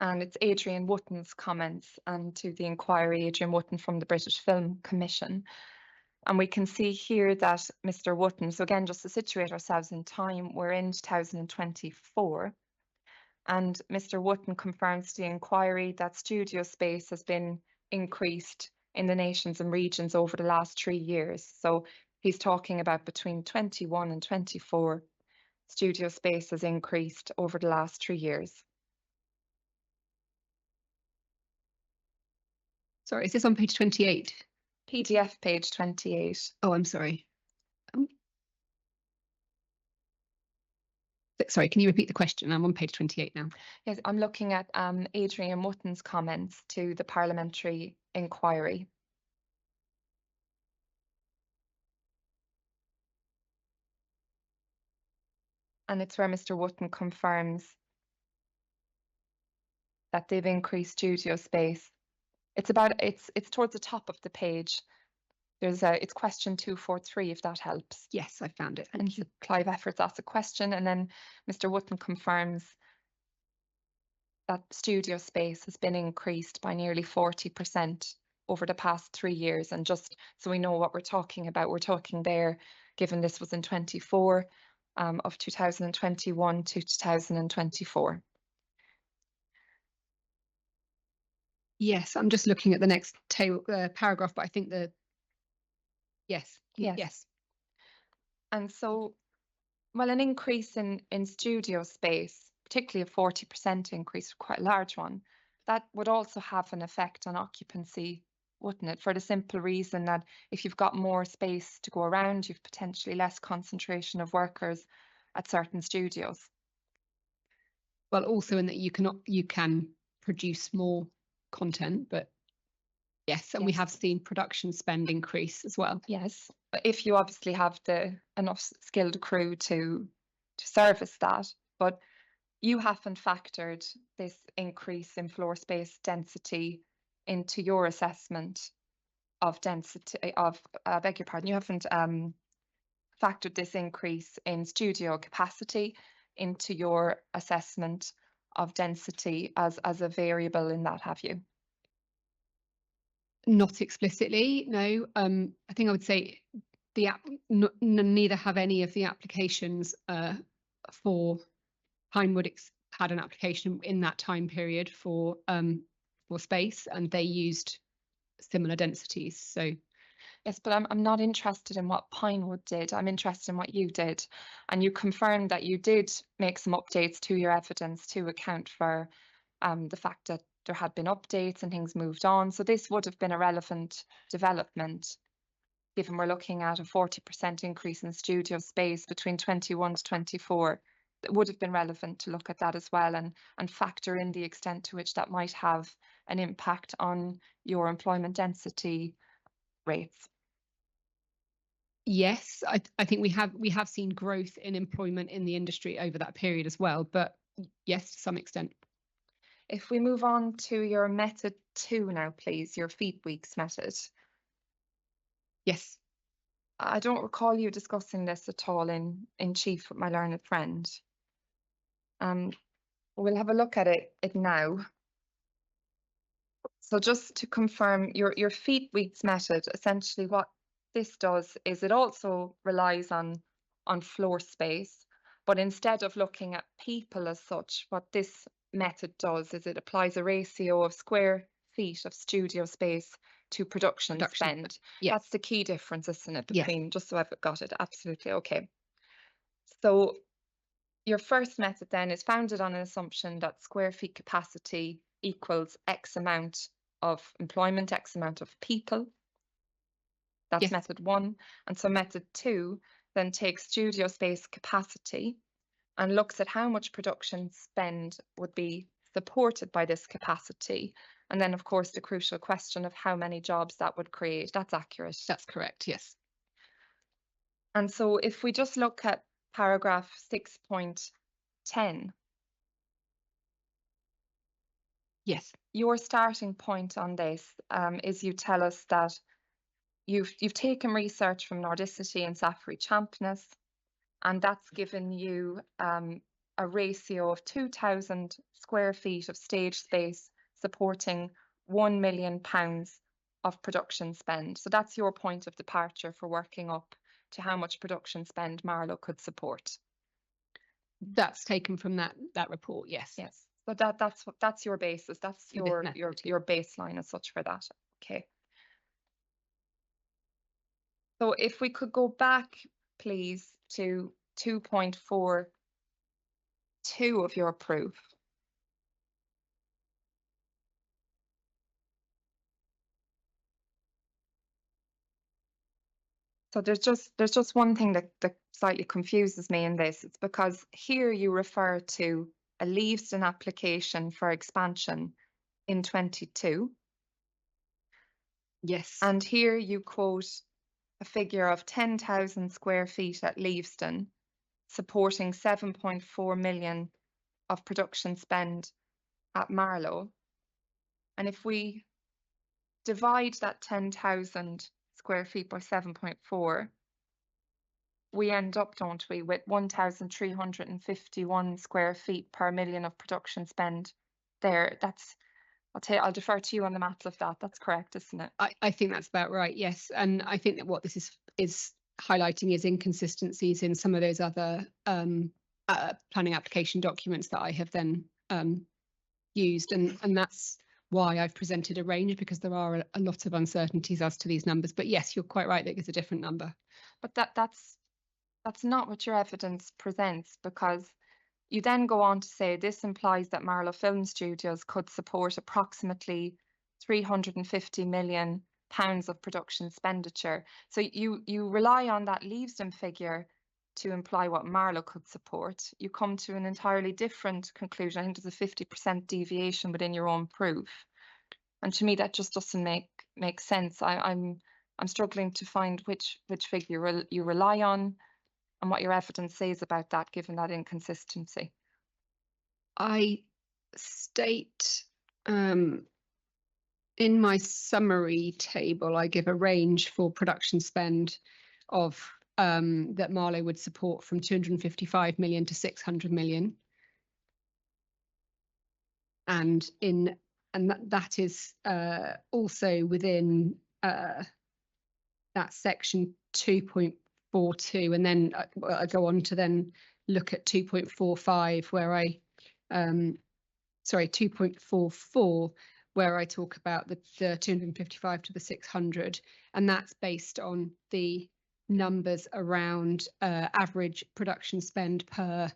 And it's Adrian Wotton's comments to the inquiry, Adrian Wotton from the British Film Commission. And we can see here that Mr. Wotton, so again, just to situate ourselves in time, we're in 2024. And Mr. Wotton confirms to the inquiry that studio space has been increased in the nations and regions over the last 3 years. So he's talking about between 21 and 24, studio space has increased over the last 3 years. Sorry, is this on page 28? PDF page 28. Oh, I'm sorry. Sorry, can you repeat the question? I'm on page 28 now. Yes, I'm looking at Adrian Wotton's comments to the parliamentary inquiry. And it's where Mr. Wotton confirms that they've increased studio space. It's towards the top of the page. It's question 243, if that helps. Yes, I found it. And Clive Efforts asks a question, and then Mr. Wotton confirms that studio space has been increased by nearly 40% over the past 3 years. And just so we know what we're talking about, we're talking there, given this was in 24, of 2021 to 2024. Yes, I'm just looking at the next table paragraph, but I think yes. And so, well, an increase in studio space, particularly a 40% increase, quite a large one, that would also have an effect on occupancy, wouldn't it? For the simple reason that if you've got more space to go around, you've potentially less concentration of workers at certain studios. Well, also in that you can produce more content, but yes, and we have seen production spend increase as well. Yes, if you obviously have enough skilled crew to service that. But you haven't factored this increase in floor space density into your assessment of density of, beg your pardon, you haven't factored this increase in studio capacity into your assessment of density as a variable in that, have you? Not explicitly, no. I think I would say neither have any of the applications for Pinewood had an application in that time period for space, and they used similar densities. So yes, but I'm not interested in what Pinewood did. I'm interested in what you did, and you confirmed that you did make some updates to your evidence to account for the fact that there had been updates and things moved on. So this would have been a relevant development, given we're looking at a 40% increase in studio space between 21 to 24. It would have been relevant to look at that as well and factor in the extent to which that might have an impact on your employment density rates. yes, I think we have seen growth in employment in the industry over that period as well, but yes, to some extent. If we move on to your method 2 now, please, your feed weeks method. Yes. I don't recall you discussing this at all in chief with my learned friend. We'll have a look at it now. So just to confirm, your feed weeks method, essentially what this does is it also relies on floor space, but instead of looking at people as such, what this method does is it applies a ratio of square feet of studio space to production spend. Yes. That's the key difference, isn't it, Yes. between, just so I've got it, absolutely, okay. So your first method then is founded on an assumption that square feet capacity equals X amount of employment, X amount of people. That's Yes. method 1. And so method 2 then takes studio space capacity and looks at how much production spend would be supported by this capacity. And then, of course, the crucial question of how many jobs that would create. That's accurate. That's correct, yes. And so if we just look at paragraph 6.10, yes, your starting point on this is you tell us that you've taken research from Nordicity and Safari Champness, and that's given you a ratio of 2,000 square feet of stage space supporting £1 million of production spend. So that's your point of departure for working up to how much production spend Marlow could support. That's taken from that report, yes. Yes. So that's your basis. That's your baseline as such for that. Okay. So if we could go back, please, to 2.42 of your proof. So there's just one thing that slightly confuses me in this. It's because here you refer to a Leavesden application for expansion in 22. Yes. And here you quote a figure of 10,000 square feet at Leavesden, supporting 7.4 million of production spend at Marlow. And if we divide that 10,000 square feet by 7.4, we end up, don't we, with 1,351 square feet per million of production spend there. That's, I'll defer to you on the maths of that. That's correct, isn't it? I think that's about right, yes. And I think that what this is highlighting is inconsistencies in some of those other planning application documents that I have then used. And that's why I've presented a range, because there are a lot of uncertainties as to these numbers. But yes, you're quite right, that it's a different number. But that's not what your evidence presents, because you then go on to say this implies that Marlow Film Studios could support approximately £350 million of production expenditure. So you rely on that Leavesden figure to imply what Marlow could support. You come to an entirely different conclusion. I think there's a 50% deviation within your own proof. And to me, that just doesn't make sense. I'm struggling to find which figure you rely on and what your evidence says about that, given that inconsistency. I state in my summary table, I give a range for production spend of that Marlow would support from 255 million to 600 million. And that is also within that section 2.42, and then I go on to then look at 2.45 where I 2.44 where I talk about the 255 to the 600, and that's based on the numbers around average production spend per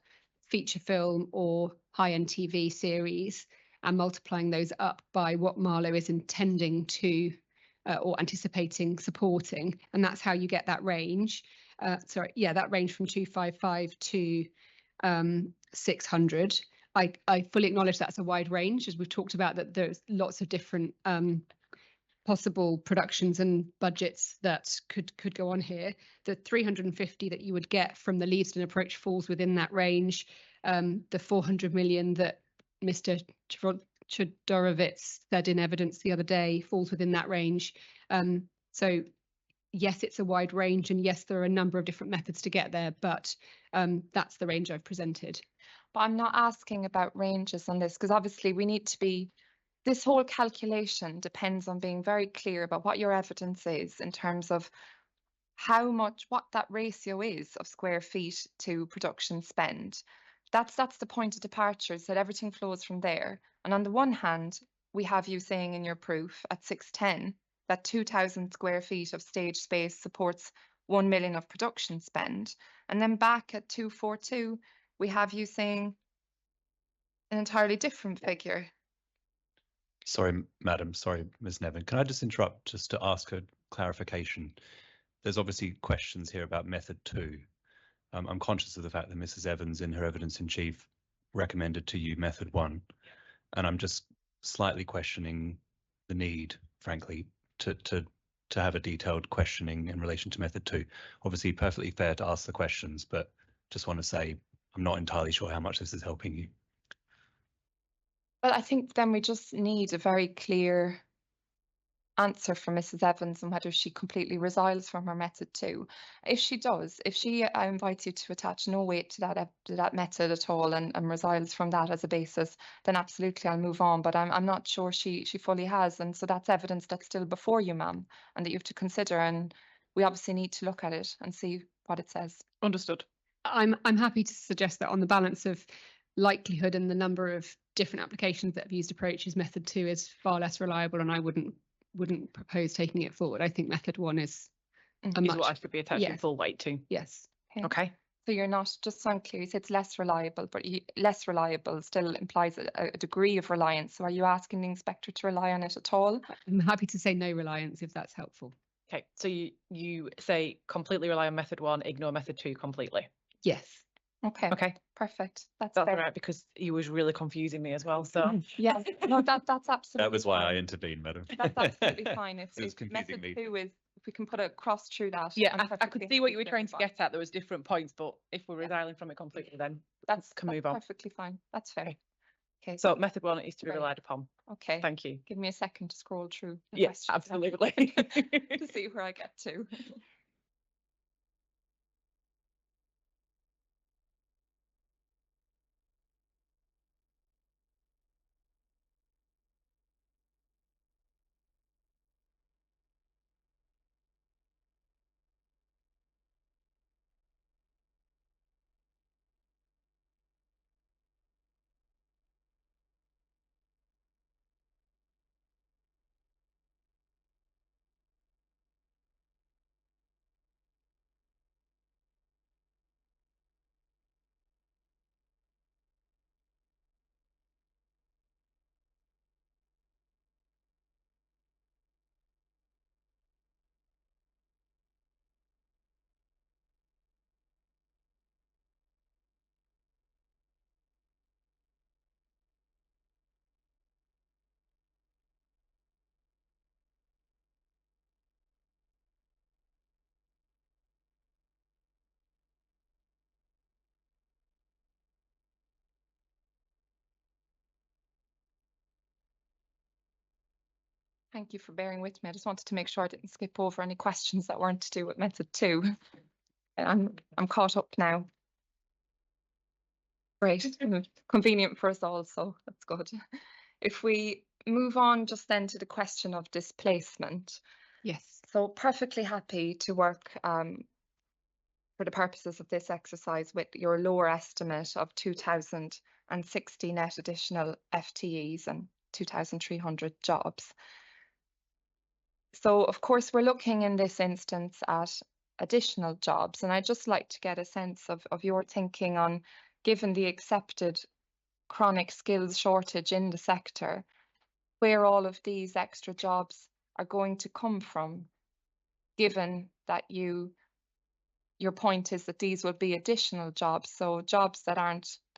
feature film or high-end TV series, and multiplying those up by what Marlow is intending to or anticipating supporting, and that's how you get that range. That range from 255 to 600. I fully acknowledge that's a wide range, as we've talked about, that there's lots of different possible productions and budgets that could go on here. The 350 that you would get from the Leavesden approach falls within that range. The 400 million that Mr. Chodorowicz said in evidence the other day falls within that range. So yes, it's a wide range, and yes, there are a number of different methods to get there, but that's the range I've presented. But I'm not asking about ranges on this, because obviously we need to be, this whole calculation depends on being very clear about what your evidence is in terms of how much, what that ratio is of square feet to production spend. That's the point of departure, is that everything flows from there. And on the one hand, we have you saying in your proof at 610 that 2,000 square feet of stage space supports 1 million of production spend. And then back at 242, we have you saying an entirely different figure. Sorry, Madam. Sorry, Ms. Nevin. Can I just interrupt just to ask a clarification? There's obviously questions here about method 2. I'm conscious of the fact that Mrs. Evans in her evidence in chief recommended to you method 1, and I'm just slightly questioning the need, frankly, to have a detailed questioning in relation to method 2. Obviously, perfectly fair to ask the questions, but just want to say I'm not entirely sure how much this is helping you. Well, I think then we just need a very clear answer from Mrs. Evans on whether she completely resiles from her method 2. If she does, if she invites you to attach no weight to that method at all and resiles from that as a basis, then absolutely I'll move on. But I'm not sure she fully has, and so that's evidence that's still before you, ma'am, and that you have to consider. And we obviously need to look at it and see what it says. Understood. I'm happy to suggest that on the balance of likelihood and the number of different applications that have used approaches, method 2 is far less reliable, and I wouldn't propose taking it forward. I think method 1 is a Is much, what I should be attaching yes. full weight to. yes. Okay. So you're not, just so I'm clear, you said it's less reliable, but less reliable still implies a degree of reliance. So are you asking the inspector to rely on it at all? I'm happy to say no reliance if that's helpful. Okay. So you say completely rely on method 1, ignore method 2 completely. Yes. Okay. Okay. Perfect. That's That's fair. all right, because he was really confusing me as well. So Yeah, no, that's absolutely That was why fine. I intervened, Madam. That's absolutely fine. If It was confusing method me. 2 is, if we can put a cross through that. yeah, I'm I could perfectly see what happy you were to trying to move on. get at. There was different points, but if we're resiling from it completely, then That's can move on. perfectly fine. That's fair. Okay. Okay. So method 1 is to be Great. relied upon. Okay. Thank you. Give me a second to scroll through the Yes, questions then absolutely. to see where I get to. Thank you for bearing with me. I just wanted to make sure I didn't skip over any questions that weren't to do with method 2. I'm caught up now. Great, convenient for us all, so that's good. If we move on just then to the question of displacement. Yes. So perfectly happy to work for the purposes of this exercise with your lower estimate of 2,060 net additional FTEs and 2,300 jobs. So of course we're looking in this instance at additional jobs, and I'd just like to get a sense of your thinking on, given the accepted chronic skills shortage in the sector, where all of these extra jobs are going to come from, given that your point is that these will be additional jobs, so jobs that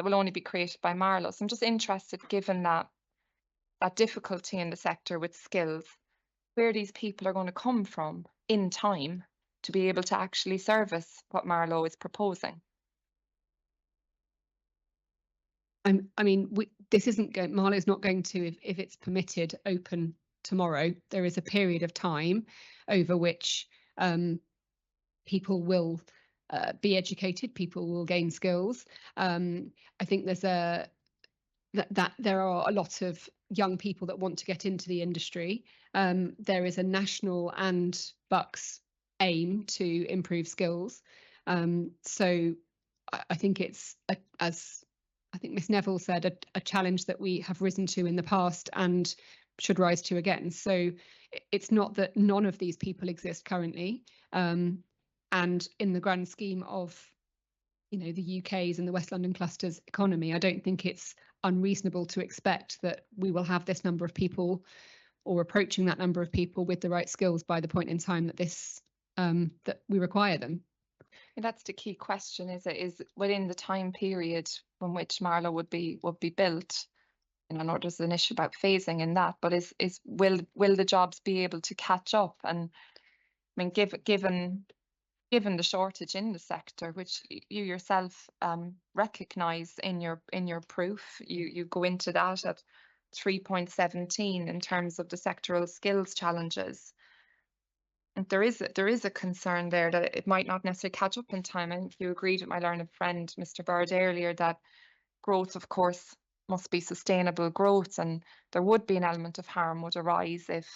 will only be created by Marlowe. So I'm just interested, given that difficulty in the sector with skills, where these people are going to come from in time to be able to actually service what Marlowe is proposing. I mean, this isn't going. Marlowe's not going to, if it's permitted, open tomorrow. There is a period of time over which people will be educated, people will gain skills. I think there's that there are a lot of young people that want to get into the industry. There is a national and Bucks aim to improve skills. So I think it's, as I think Miss Neville said, a challenge that we have risen to in the past and should rise to again. So it's not that none of these people exist currently. And in the grand scheme of, the UK's and the West London cluster's economy, I don't think it's unreasonable to expect that we will have this number of people, or approaching that number of people, with the right skills by the point in time that that we require them. And that's the key question: is within the time period from which Marlowe would be built. And I know there's an issue about phasing in that, but will the jobs be able to catch up? And I mean, given the shortage in the sector, which you yourself recognise in your proof, you go into that at 3.17 in terms of the sectoral skills challenges. And there is a concern there that it might not necessarily catch up in time. And you agreed with my learned friend, Mr. Bird, earlier, that growth, of course, must be sustainable growth, and there would be an element of harm would arise if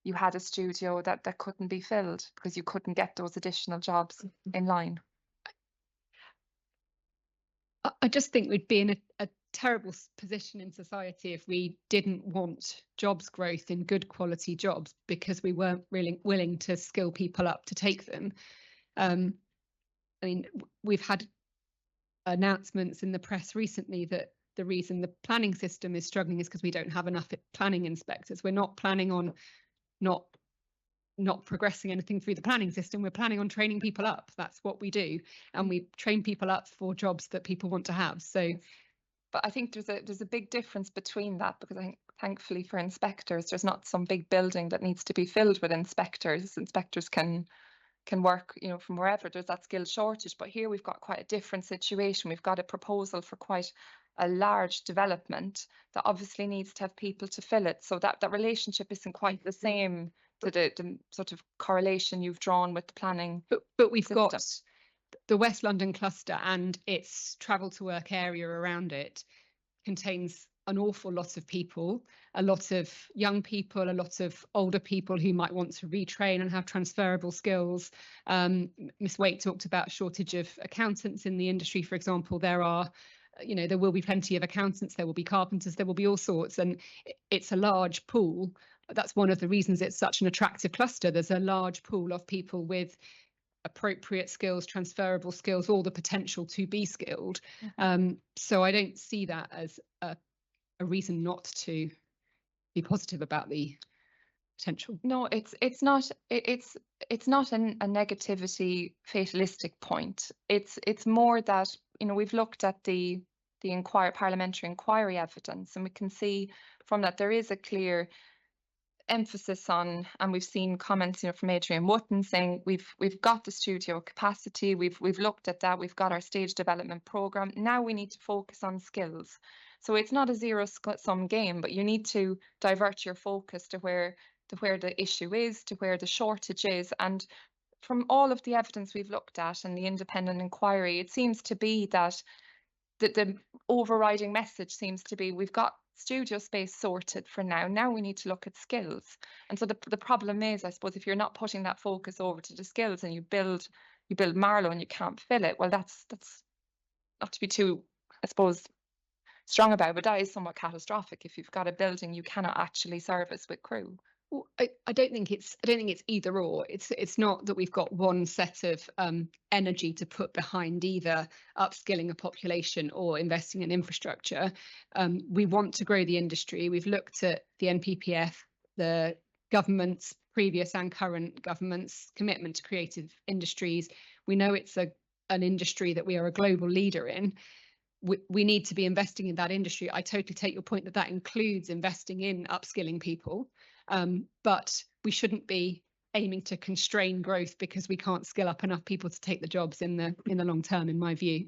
you had a studio that couldn't be filled because you couldn't get those additional jobs in line. I just think we'd be in a terrible position in society if we didn't want jobs growth in good quality jobs because we weren't really willing to skill people up to take them. I mean, we've had announcements in the press recently that the reason the planning system is struggling is because we don't have enough planning inspectors. We're not planning on not progressing anything through the planning system. We're planning on training people up. That's what we do, and we train people up for jobs that people want to have. So, but I think there's a big difference between that, because I think thankfully for inspectors, there's not some big building that needs to be filled with inspectors. Inspectors can work, from wherever. There's that skill shortage, but here we've got quite a different situation. We've got a proposal for quite a large development that obviously needs to have people to fill it. So that relationship isn't quite the same to the sort of correlation you've drawn with the planning. But we've system. got the West London cluster and its travel to work area around it contains an awful lot of people, a lot of young people, a lot of older people who might want to retrain and have transferable skills. Miss Waite talked about shortage of accountants in the industry, for example. There will be plenty of accountants, there will be carpenters, there will be all sorts, and it's a large pool. That's one of the reasons it's such an attractive cluster. There's a large pool of people with appropriate skills, transferable skills, all the potential to be skilled. So I don't see that as a reason not to be positive about the potential. No, it's not a negativity fatalistic point. It's more that we've looked at the parliamentary inquiry evidence, and we can see from that there is a clear emphasis on, and we've seen comments from Adrian Wotton saying we've got the studio capacity, we've looked at that, we've got our stage development program, now we need to focus on skills. So it's not a zero-sum game, but you need to divert your focus to where to where the issue is, to where the shortage is. And from all of the evidence we've looked at and the independent inquiry, it seems to be that the overriding message seems to be we've got studio space sorted for now. Now we need to look at skills. And so the problem is, I suppose, if you're not putting that focus over to the skills and you build Marlow and you can't fill it, well, that's not to be too, I suppose, strong about, but that is somewhat catastrophic if you've got a building you cannot actually service with crew. Well, I don't think it's either or. It's not that we've got one set of energy to put behind either upskilling a population or investing in infrastructure. We want to grow the industry. We've looked at the NPPF, the government's, previous and current government's commitment to creative industries. We know it's an industry that we are a global leader in. We need to be investing in that industry. I totally take your point that includes investing in upskilling people. But we shouldn't be aiming to constrain growth because we can't skill up enough people to take the jobs in the long term, in my view.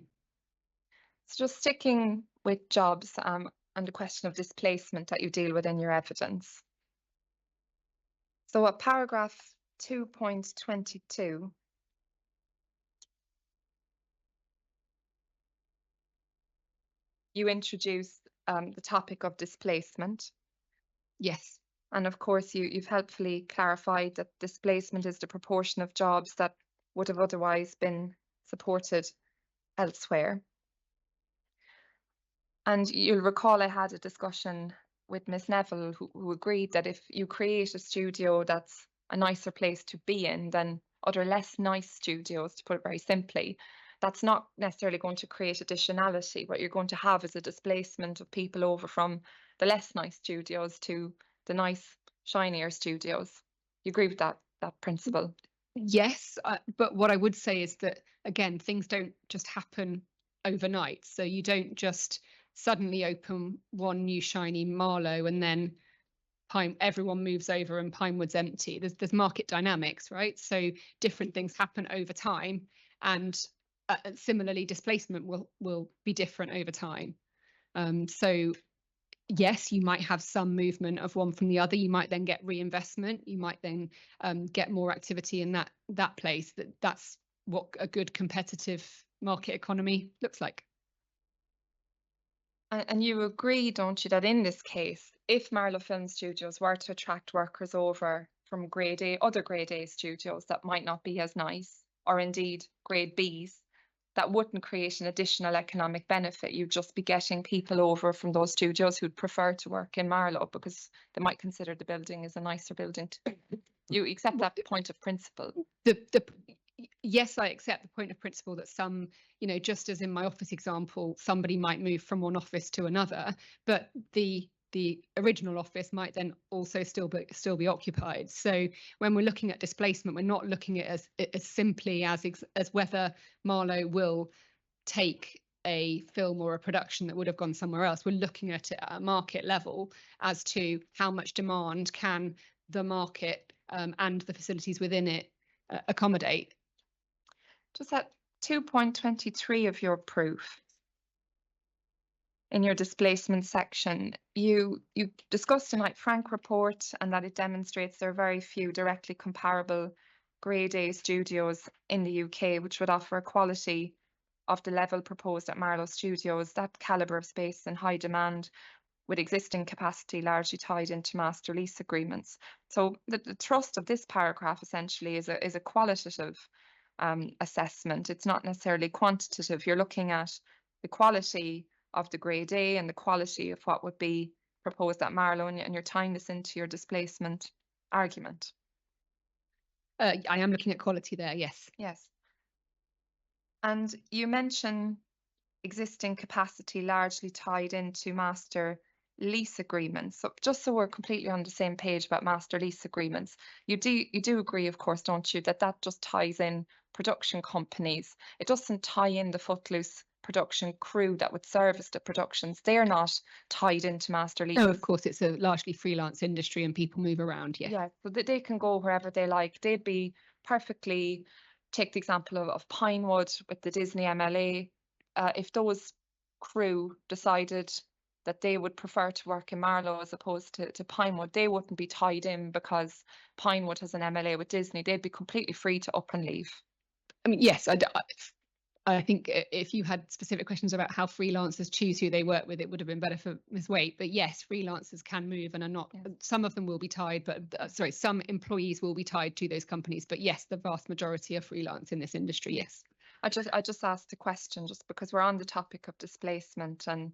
So just sticking with jobs and the question of displacement that you deal with in your evidence. So at paragraph 2.22, you introduce the topic of displacement. Yes. And of course, you've helpfully clarified that displacement is the proportion of jobs that would have otherwise been supported elsewhere. And you'll recall I had a discussion with Ms. Neville, who agreed that if you create a studio that's a nicer place to be in than other less nice studios, to put it very simply, that's not necessarily going to create additionality. What you're going to have is a displacement of people over from the less nice studios to the nice, shinier studios. You agree with that principle? Yes, but what I would say is that, again, things don't just happen overnight. So you don't just suddenly open one new shiny Marlow and then everyone moves over and Pinewood's empty. There's market dynamics, right? So different things happen over time, and similarly, displacement will be different over time. So yes, you might have some movement of one from the other. You might then get reinvestment. You might then get more activity in that place. That's what a good competitive market economy looks like. And you agree, don't you, that in this case, if Marlow Film Studios were to attract workers over from other grade A studios that might not be as nice, or indeed grade Bs, that wouldn't create an additional economic benefit. You'd just be getting people over from those studios who'd prefer to work in Marlow because they might consider the building as a nicer building. You accept that point of principle? Yes, I accept the point of principle that some, just as in my office example, somebody might move from one office to another, but the original office might then also still be occupied. So when we're looking at displacement, we're not looking at it as simply as whether Marlow will take a film or a production that would have gone somewhere else. We're looking at it at a market level as to how much demand can the market and the facilities within it accommodate. Just at 2.23 of your proof, in your displacement section, you discussed the Knight Frank report and that it demonstrates there are very few directly comparable grade A studios in the UK which would offer a quality of the level proposed at Marlow Studios, that calibre of space and high demand, with existing capacity largely tied into master lease agreements. So the thrust of this paragraph essentially is a qualitative assessment. It's not necessarily quantitative. You're looking at the quality of the grade A and the quality of what would be proposed at Marlow, and you're tying this into your displacement argument. I am looking at quality there, yes. Yes. And you mention existing capacity largely tied into master lease agreements. So just so we're completely on the same page about master lease agreements, you do agree, of course, don't you, that just ties in production companies. It doesn't tie in the footloose production crew that would service the productions. They're not tied into master leases. No, of course, it's a largely freelance industry and people move around, yeah. Yeah, so they can go wherever they like. They'd be perfectly, take the example of Pinewood with the Disney MLA. If those crew decided that they would prefer to work in Marlow as opposed to Pinewood. They wouldn't be tied in because Pinewood has an MLA with Disney. They'd be completely free to up and leave. I mean, yes, I think if you had specific questions about how freelancers choose who they work with, it would have been better for Ms. Waite. But yes, freelancers can move and are not, some of them will be tied, but sorry, some employees will be tied to those companies. But yes, the vast majority are freelance in this industry, yes. I just asked a question just because we're on the topic of displacement, and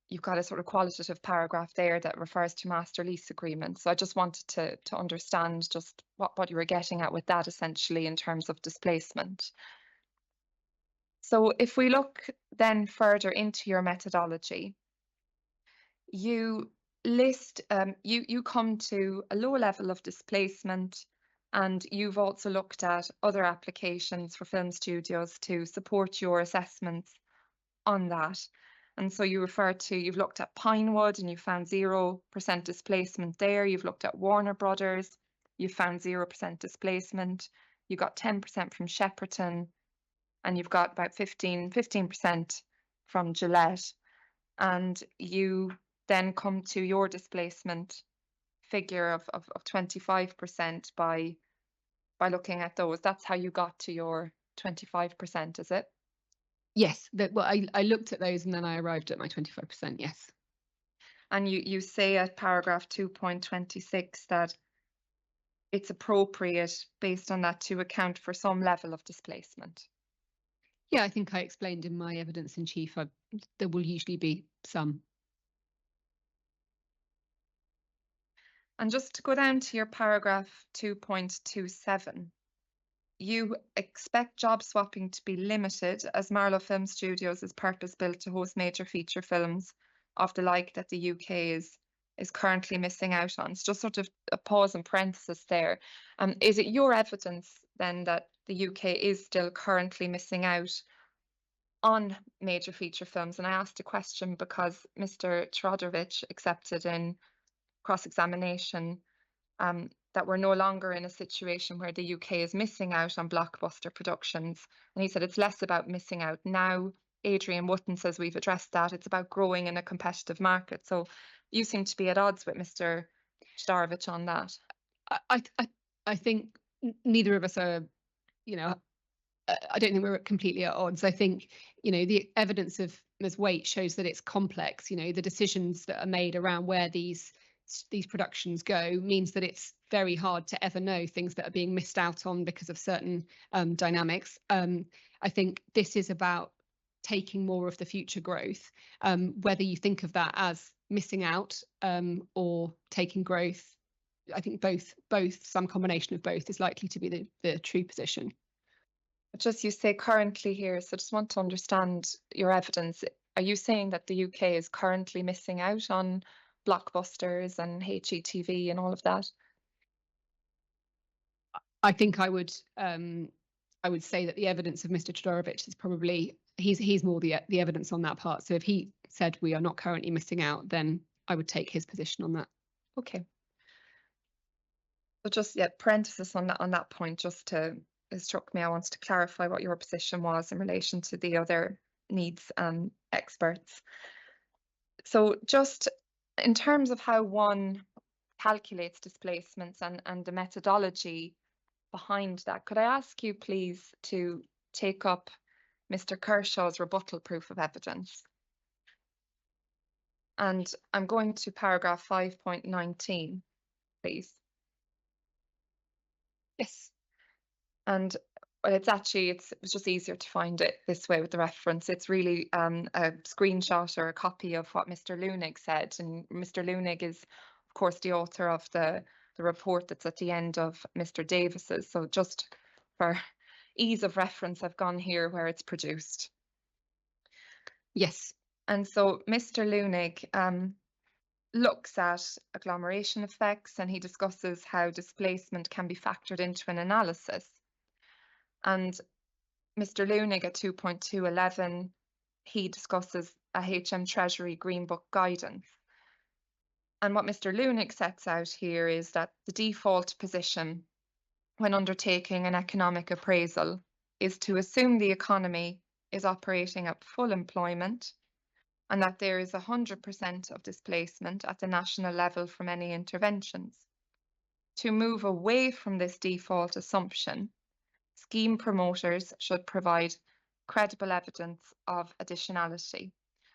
you've got a sort of qualitative paragraph there that refers to master lease agreements. So I just wanted to understand just what you were getting at with that essentially in terms of displacement. So if we look then further into your methodology, you list, you come to a low level of displacement, and you've also looked at other applications for film studios to support your assessments on that. And so you refer to, you've looked at Pinewood and you found 0% displacement there. You've looked at Warner Brothers, you found 0% displacement. You got 10% from Shepperton, and you've got about 15% from Gillette. And you then come to your displacement figure of 25% by looking at those. That's how you got to your 25%, is it? Yes, well, I looked at those and then I arrived at my 25%, yes. And you say at paragraph 2.26 that it's appropriate based on that to account for some level of displacement. Yeah, I think I explained in my evidence in chief, there will usually be some. And just to go down to your paragraph 2.27, you expect job swapping to be limited as Marlow Film Studios is purpose-built to host major feature films of the like that the UK is currently missing out on. It's just sort of a pause and parenthesis there. Is it your evidence then that the UK is still currently missing out on major feature films? And I asked a question because Mr. Todorovic accepted in cross-examination that we're no longer in a situation where the UK is missing out on blockbuster productions. And he said it's less about missing out now. Adrian Wotton says we've addressed that. It's about growing in a competitive market. So you seem to be at odds with Mr. Todorovic on that. I think neither of us are, you know, I don't think we're completely at odds. I think, you know, the evidence of Ms. Waite shows that it's complex. You know, the decisions that are made around where these productions go means that it's very hard to ever know things that are being missed out on because of certain dynamics. I think this is about taking more of the future growth, whether you think of that as missing out or taking growth. I think both, some combination of both is likely to be the true position. Just you say currently here, so just want to understand your evidence. Are you saying that the UK is currently missing out on blockbusters and HETV and all of that? I think I would say that the evidence of Mr. Todorovic is probably he's more the evidence on that part. So if he said we are not currently missing out, then I would take his position on that. Okay. So just parenthesis on that point, just to, it struck me, I wanted to clarify what your position was in relation to the other needs experts. So just in terms of how one calculates displacements and the methodology behind that, could I ask you please to take up Mr. Kershaw's rebuttal proof of evidence? And I'm going to paragraph 5.19, please. Yes. And it's actually, it was just easier to find it this way with the reference. It's really a screenshot or a copy of what Mr. Lunig said. And Mr. Lunig is, of course, the author of the report that's at the end of Mr. Davis's. So just for ease of reference, I've gone here where it's produced. Yes. And so Mr. Lunig looks at agglomeration effects, and he discusses how displacement can be factored into an analysis. And Mr. Lunig at 2.211, he discusses a HM Treasury Green Book guidance. And what Mr. Lunig sets out here is that the default position when undertaking an economic appraisal is to assume the economy is operating at full employment and that there is 100% of displacement at the national level from any interventions. To move away from this default assumption, scheme promoters should provide credible evidence of additionality.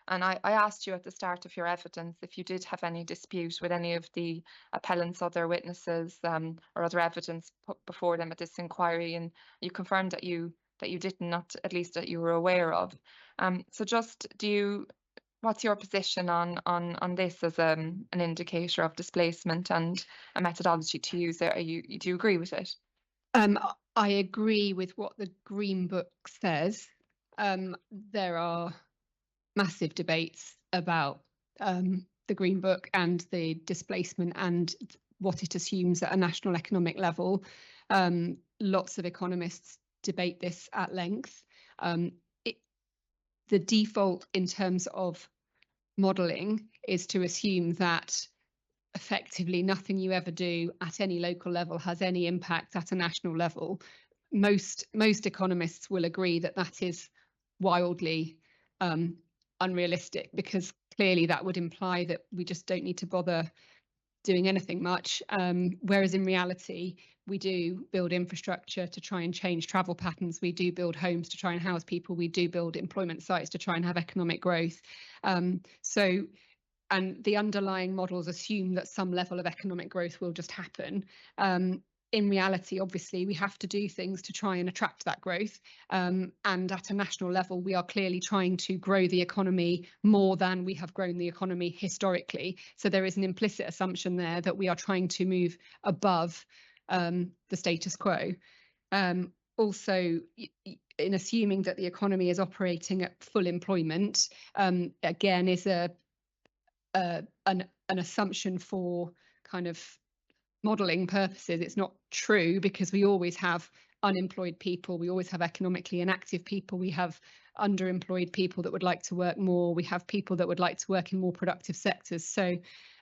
And I asked you at the start of your evidence if you did have any dispute with any of the appellants, other witnesses, or other evidence put before them at this inquiry, and you confirmed that you did not, at least that you were aware of. So just what's your position on this as an indicator of displacement and a methodology to use? Do you agree with it? I agree with what the Green Book says. There are massive debates about the Green Book and the displacement and what it assumes at a national economic level. Lots of economists debate this at length. The default in terms of modelling is to assume that effectively nothing you ever do at any local level has any impact at a national level. Most economists will agree that that is wildly unrealistic, because clearly that would imply that we just don't need to bother doing anything much. Whereas in reality, we do build infrastructure to try and change travel patterns. We do build homes to try and house people. We do build employment sites to try and have economic growth. And the underlying models assume that some level of economic growth will just happen. In reality, obviously, we have to do things to try and attract that growth. And at a national level, we are clearly trying to grow the economy more than we have grown the economy historically. So there is an implicit assumption there that we are trying to move above the status quo. Also, in assuming that the economy is operating at full employment, again, is an assumption for kind of modelling purposes. It's not true, because we always have unemployed people, we always have economically inactive people, we have underemployed people that would like to work more, we have people that would like to work in more productive sectors. So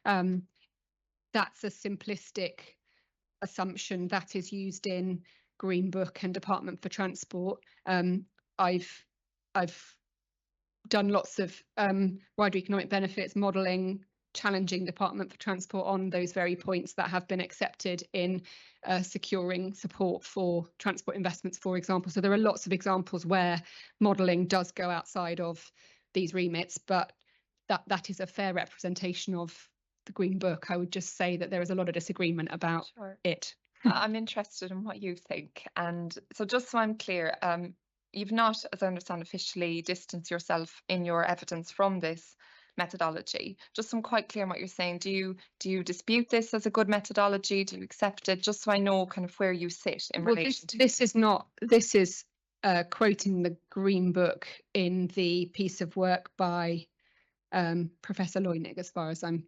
that's a simplistic assumption that is used in Green Book and Department for Transport. I've done lots of wider economic benefits modelling, challenging Department for Transport on those very points that have been accepted in securing support for transport investments, for example. So there are lots of examples where modelling does go outside of these remits, but that is a fair representation of the Green Book. I would just say that there is a lot of disagreement about it. I'm interested in what you think. And so just so I'm clear, you've not, as I understand, officially distanced yourself in your evidence from this methodology. Just so I'm quite clear on what you're saying. Do you dispute this as a good methodology? Do you accept it? Just so I know kind of where you sit in relation to this is not. This is quoting the Green Book in the piece of work by Professor Leunig, as far as I'm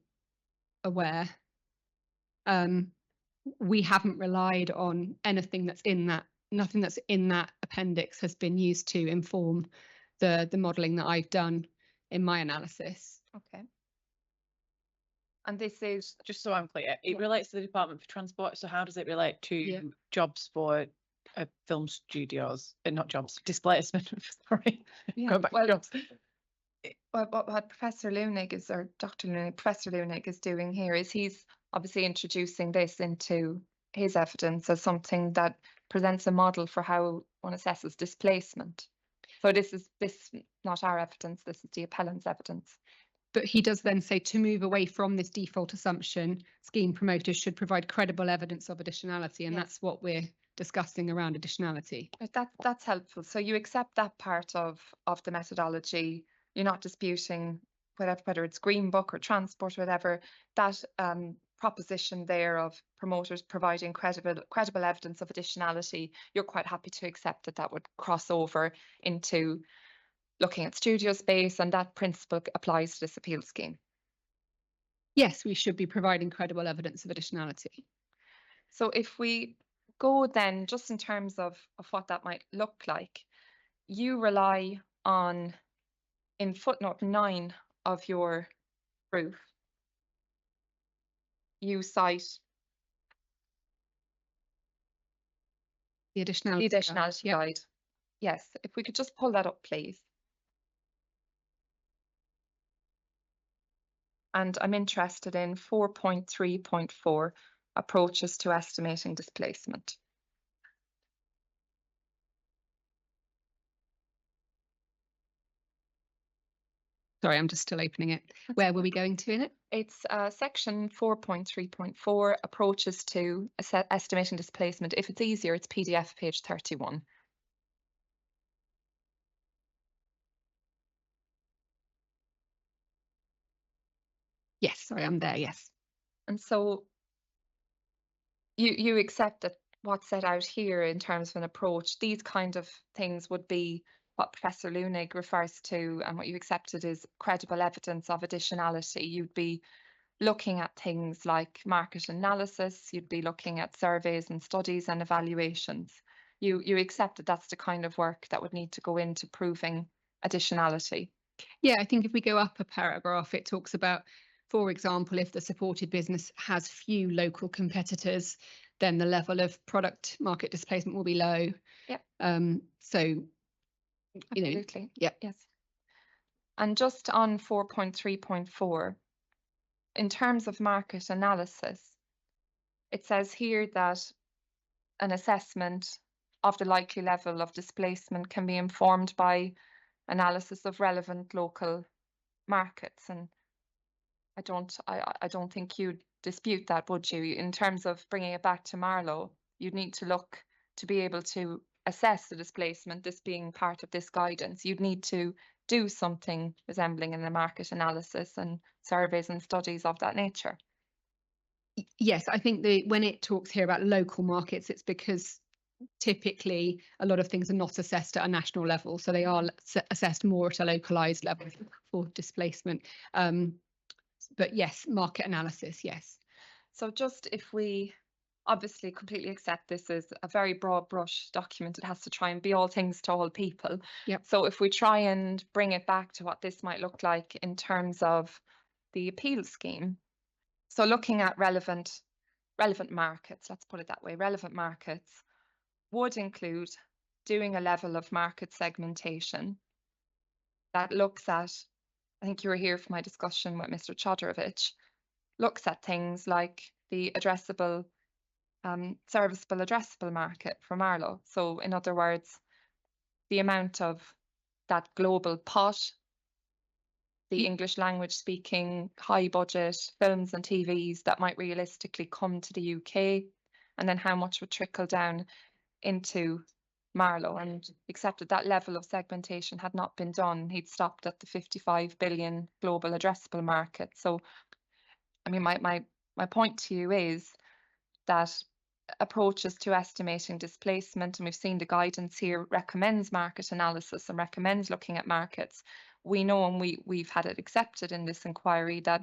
aware. We haven't relied on anything that's in that. Nothing that's in that appendix has been used to inform the modelling that I've done in my analysis. Okay. And this is, just so I'm clear, it relates to the Department for Transport. So how does it relate to jobs for film studios? Not jobs, displacement. Sorry, going back to jobs. What Professor Leunig is, or Dr. Leunig, Professor Leunig is doing here is he's obviously introducing this into his evidence as something that presents a model for how one assesses displacement. So this is not our evidence, this is the appellant's evidence. But he does then say, to move away from this default assumption, scheme promoters should provide credible evidence of additionality, and that's what we're discussing around additionality. That's helpful. So you accept that part of the methodology. You're not disputing whether it's Green Book or Transport or whatever, that proposition there of promoters providing credible evidence of additionality. You're quite happy to accept that would cross over into looking at studio space, and that principle applies to this appeal scheme. Yes, we should be providing credible evidence of additionality. So if we go then, just in terms of what that might look like, you rely on, in footnote 9 of your proof, you cite the additionality guide. Yes, if we could just pull that up, please. And I'm interested in 4.3.4, approaches to estimating displacement. Sorry, I'm just still opening it. Where were we going to in it? It's section 4.3.4, approaches to estimating displacement. If it's easier, it's PDF page 31. Yes, sorry, I'm there, yes. And so you accept that what's set out here in terms of an approach, these kind of things would be what Professor Lunig refers to, and what you accepted is credible evidence of additionality. You'd be looking at things like market analysis, you'd be looking at surveys and studies and evaluations. You accept that that's the kind of work that would need to go into proving additionality. Yeah, I think if we go up a paragraph, it talks about, for example, if the supported business has few local competitors, then the level of product market displacement will be low. Yep. So, you know, Absolutely. yeah. Yes. And just on 4.3.4, in terms of market analysis, it says here that an assessment of the likely level of displacement can be informed by analysis of relevant local markets. And I don't think you'd dispute that, would you? In terms of bringing it back to Marlowe, you'd need to look to be able to assess the displacement, this being part of this guidance. You'd need to do something resembling in a market analysis and surveys and studies of that nature. Yes, I think when it talks here about local markets, it's because typically a lot of things are not assessed at a national level, so they are assessed more at a localized level for displacement. But yes, market analysis, yes. So just if we obviously completely accept this is a very broad brush document, it has to try and be all things to all people. Yep. So if we try and bring it back to what this might look like in terms of the appeal scheme. So looking at relevant markets, let's put it that way, relevant markets would include doing a level of market segmentation that looks at, I think you were here for my discussion with Mr. Chodorowicz, looks at things like the addressable, serviceable addressable market for Marlowe. So in other words, the amount of that global pot, the English language speaking high budget films and TVs that might realistically come to the UK, and then how much would trickle down into Marlowe. And except that that level of segmentation had not been done, he'd stopped at the 55 billion global addressable market. So, I mean, my point to you is that approaches to estimating displacement, and we've seen the guidance here recommends market analysis and recommends looking at markets. We know, and we've had it accepted in this inquiry, that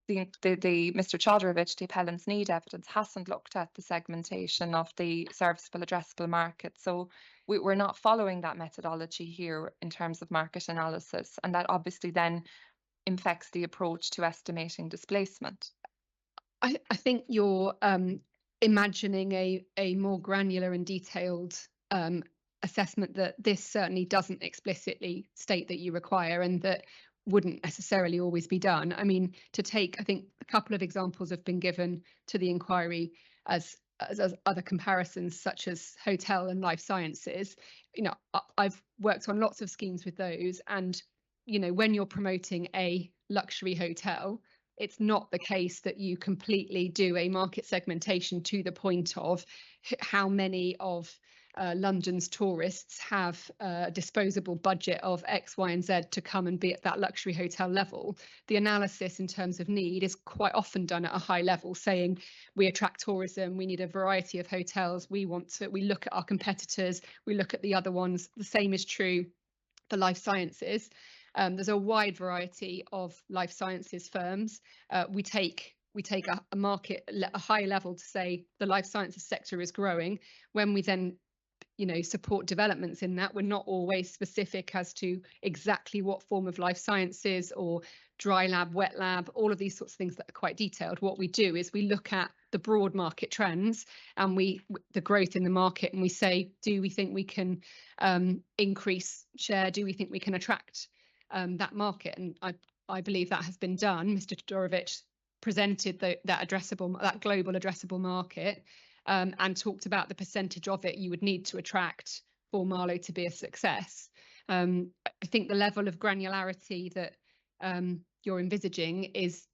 the Mr. Chodorowicz, the appellant's need evidence, hasn't looked at the segmentation of the serviceable addressable market. So we're not following that methodology here in terms of market analysis, and that obviously then infects the approach to estimating displacement. I think you're imagining a more granular and detailed assessment that this certainly doesn't explicitly state that you require, and that wouldn't necessarily always be done. I mean, to take, I think a couple of examples have been given to the inquiry as other comparisons, such as hotel and life sciences. You know, I've worked on lots of schemes with those, and you know, when you're promoting a luxury hotel, it's not the case that you completely do a market segmentation to the point of how many of London's tourists have a disposable budget of X, Y, and Z to come and be at that luxury hotel level. The analysis in terms of need is quite often done at a high level, saying we attract tourism, we need a variety of hotels, we look at our competitors, we look at the other ones. The same is true for life sciences. There's a wide variety of life sciences firms. We take a market, a high level to say the life sciences sector is growing. When we then support developments in that, we're not always specific as to exactly what form of life sciences or dry lab, wet lab, all of these sorts of things that are quite detailed. What we do is we look at the broad market trends and the growth in the market, and we say, do we think we can increase share? Do we think we can attract that market? And I believe that has been done. Mr. Todorovic presented that global addressable market and talked about the percentage of it you would need to attract for Marlow to be a success. I think the level of granularity that you're envisaging is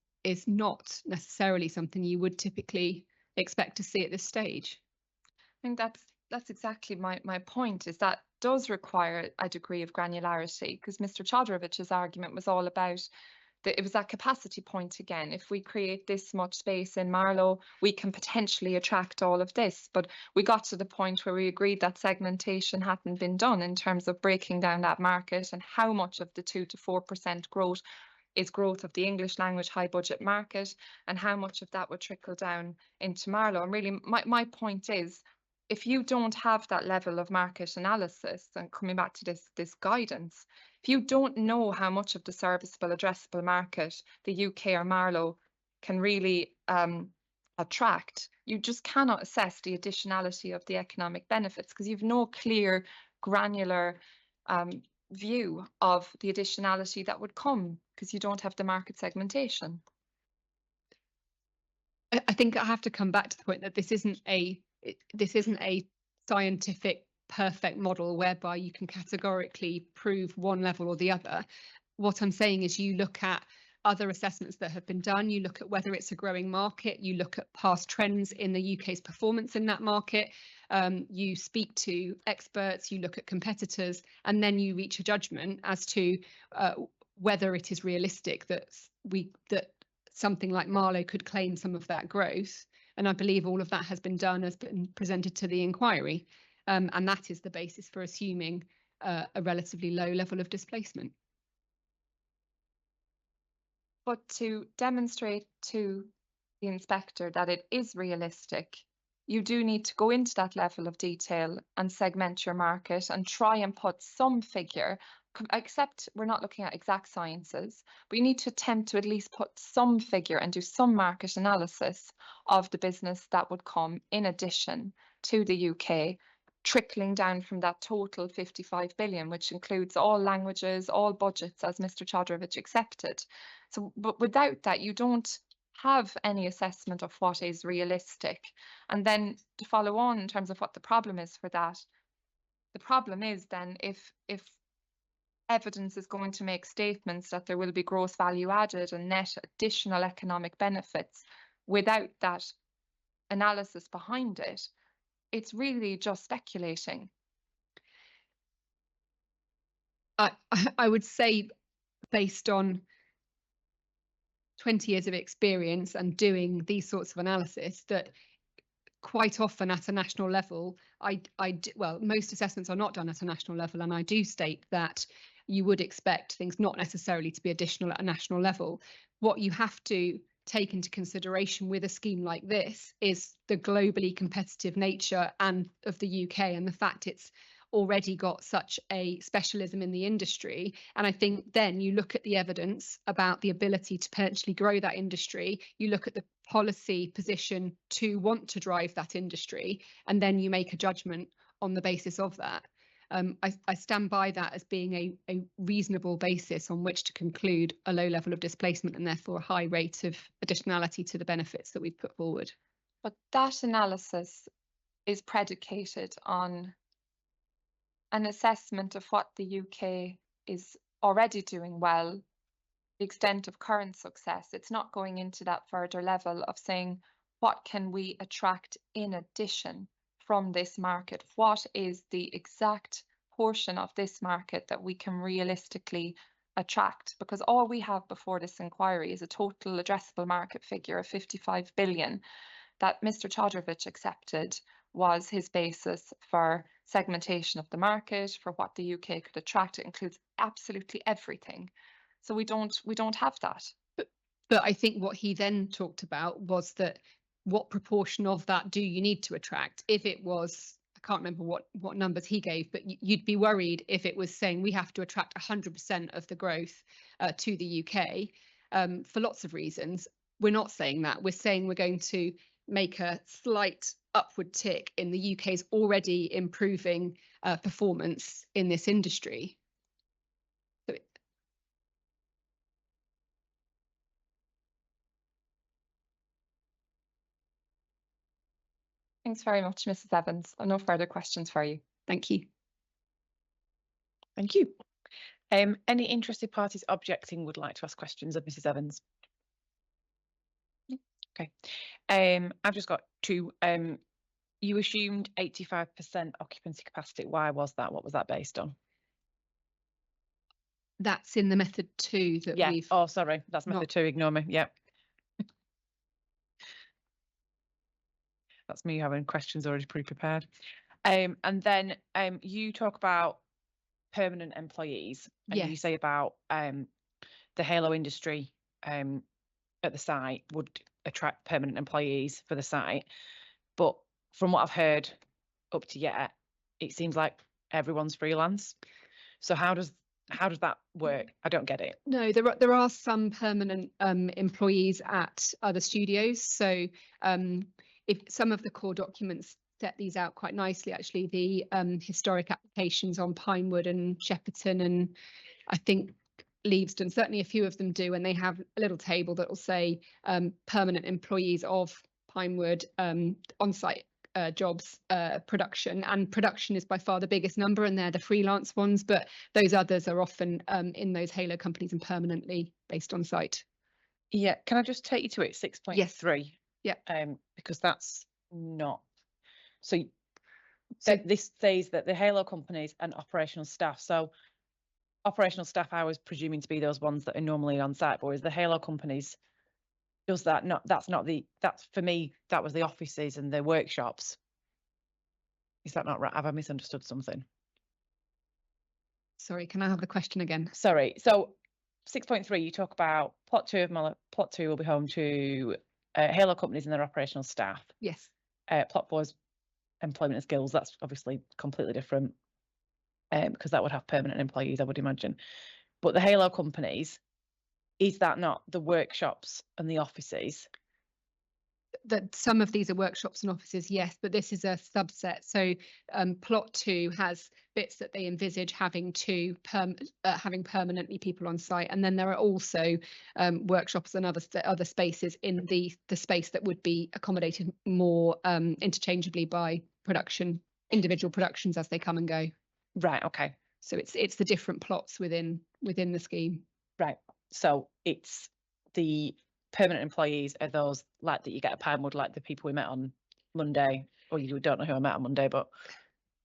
not necessarily something you would typically expect to see at this stage. I think that's exactly my point, is that does require a degree of granularity, because Mr. Chodorovic's argument was all about it was that capacity point again. If we create this much space in Marlow, we can potentially attract all of this. But we got to the point where we agreed that segmentation hadn't been done in terms of breaking down that market and how much of the 2 to 4% growth is growth of the English language high budget market and how much of that would trickle down into Marlow. And really, my point is, if you don't have that level of market analysis, and coming back to this guidance, if you don't know how much of the serviceable addressable market the UK or Marlow can really attract, you just cannot assess the additionality of the economic benefits, because you've no clear granular view of the additionality that would come because you don't have the market segmentation. I think I have to come back to the point that this isn't a scientific perfect model whereby you can categorically prove one level or the other. What I'm saying is you look at other assessments that have been done, you look at whether it's a growing market, you look at past trends in the UK's performance in that market, you speak to experts, you look at competitors, and then you reach a judgment as to whether it is realistic that something like Marlow could claim some of that growth. And I believe all of that has been done, has been presented to the inquiry. And that is the basis for assuming a relatively low level of displacement. But to demonstrate to the inspector that it is realistic, you do need to go into that level of detail and segment your market and try and put some figure, except we're not looking at exact sciences, but you need to attempt to at least put some figure and do some market analysis of the business that would come in addition to the UK, trickling down from that total 55 billion, which includes all languages, all budgets, as Mr. Chodorovich accepted. So, but without that, you don't have any assessment of what is realistic. And then to follow on in terms of what the problem is for that, the problem is then if evidence is going to make statements that there will be gross value added and net additional economic benefits without that analysis behind it, it's really just speculating. I would say, based on 20 years of experience and doing these sorts of analysis, that quite often at a national level, well, most assessments are not done at a national level, and I do state that you would expect things not necessarily to be additional at a national level. What you have to take into consideration with a scheme like this is the globally competitive nature of the UK and the fact it's already got such a specialism in the industry. And I think then you look at the evidence about the ability to potentially grow that industry, you look at the policy position to want to drive that industry, and then you make a judgment on the basis of that. I stand by that as being a reasonable basis on which to conclude a low level of displacement and therefore a high rate of additionality to the benefits that we've put forward. But that analysis is predicated on an assessment of what the UK is already doing well, the extent of current success. It's not going into that further level of saying, what can we attract in addition from this market? What is the exact portion of this market that we can realistically attract? Because all we have before this inquiry is a total addressable market figure of 55 billion that Mr. Chodorovich accepted was his basis for segmentation of the market, for what the UK could attract. It includes absolutely everything. So we don't have that. But I think what he then talked about was that what proportion of that do you need to attract? If it was, I can't remember what numbers he gave, but you'd be worried if it was saying we have to attract 100% of the growth to the UK for lots of reasons. We're not saying that. We're saying we're going to make a slight upward tick in the UK's already improving performance in this industry. Thanks very much, Mrs. Evans. No further questions for you. Thank you. Thank you. Any interested parties objecting would like to ask questions of Mrs. Evans? Okay. I've just got two. You assumed 85% occupancy capacity. Why was that? What was that based on? That's in the method 2 that Yeah. we've. Oh, sorry. That's method not- 2. Ignore me. Yep. That's me having questions already pre-prepared. And then you talk about permanent employees, and you Yes. say about the Halo industry at the site would attract permanent employees for the site. But from what I've heard up to yet, it seems like everyone's freelance. So how does that work? I don't get it. No, there are some permanent employees at other studios. So if some of the core documents set these out quite nicely, actually, the historic applications on Pinewood and Shepperton, and I think Leavesden, certainly a few of them do, and they have a little table that will say permanent employees of Pinewood on-site jobs, production, and production is by far the biggest number, and they're the freelance ones, but those others are often in those Halo companies and permanently based on site. Yeah, can I just take you to it? 6.3. Yeah. Because that's not so. So- This says that the Halo companies and operational staff. So operational staff, I was presuming to be those ones that are normally on site, but is the Halo companies, does that not? That's for me. That was the offices and the workshops. Is that not right? Have I misunderstood something? Sorry, can I have the question again? Sorry. So 6.3, you talk about plot 2 of plot 2 will be home to Halo companies and their operational staff. Yes. Plot 4 is employment and skills. That's obviously completely different because that would have permanent employees, I would imagine. But the Halo companies, is that not the workshops and the offices? That some of these are workshops and offices, yes, but this is a subset. So plot 2 has bits that they envisage having having permanently people on site, and then there are also workshops and other spaces in the space that would be accommodated more interchangeably by individual productions as they come and go. Right. Okay. So it's the different plots within the scheme. Right. So it's the permanent employees are those like that you get at Pinewood, like the people we met on Monday, or you don't know who I met on Monday, but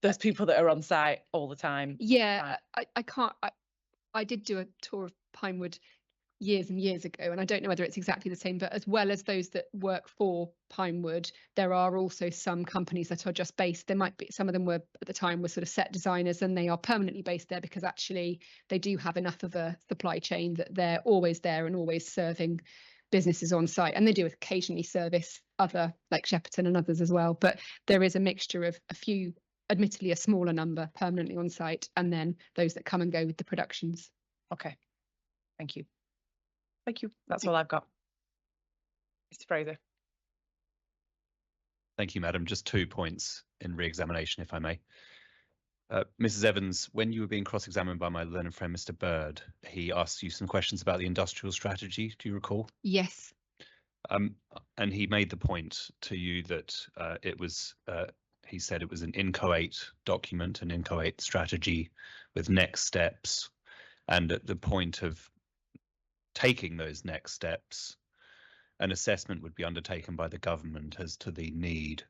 there's people that are on site all the time. Yeah, I did do a tour of Pinewood years and years ago, and I don't know whether it's exactly the same, but as well as those that work for Pinewood, there are also some companies that are just based. There might be, some of them were at the time were sort of set designers, and they are permanently based there because actually they do have enough of a supply chain that they're always there and always serving businesses on site, and they do occasionally service other like Shepperton and others as well, but there is a mixture of a few, admittedly a smaller number permanently on site, and then those that come and go with the productions. Okay. Thank you. Thank you. That's all I've got. Mr. Fraser. Thank you, madam. Just 2 points in re-examination, if I may. Mrs. Evans, when you were being cross-examined by my learned friend, Mr. Bird, he asked you some questions about the industrial strategy. Do you recall? Yes. And he made the point to you that it was, he said it was an inchoate document, an inchoate strategy with next steps. And at the point of taking those next steps, an assessment would be undertaken by the government as to the need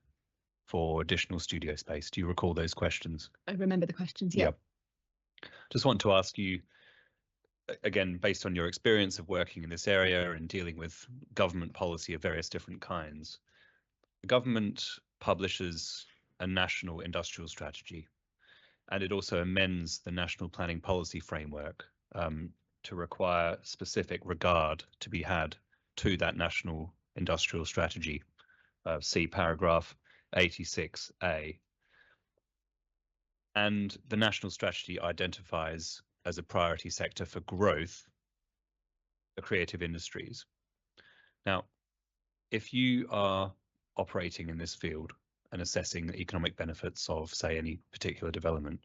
for additional studio space. Do you recall those questions? I remember the questions. Yeah. Just want to ask you, again, based on your experience of working in this area and dealing with government policy of various different kinds, the government publishes a national industrial strategy, and it also amends the national planning policy framework to require specific regard to be had to that national industrial strategy. See paragraph 86A. And the national strategy identifies as a priority sector for growth the creative industries. Now, if you are operating in this field and assessing the economic benefits of, say, any particular development,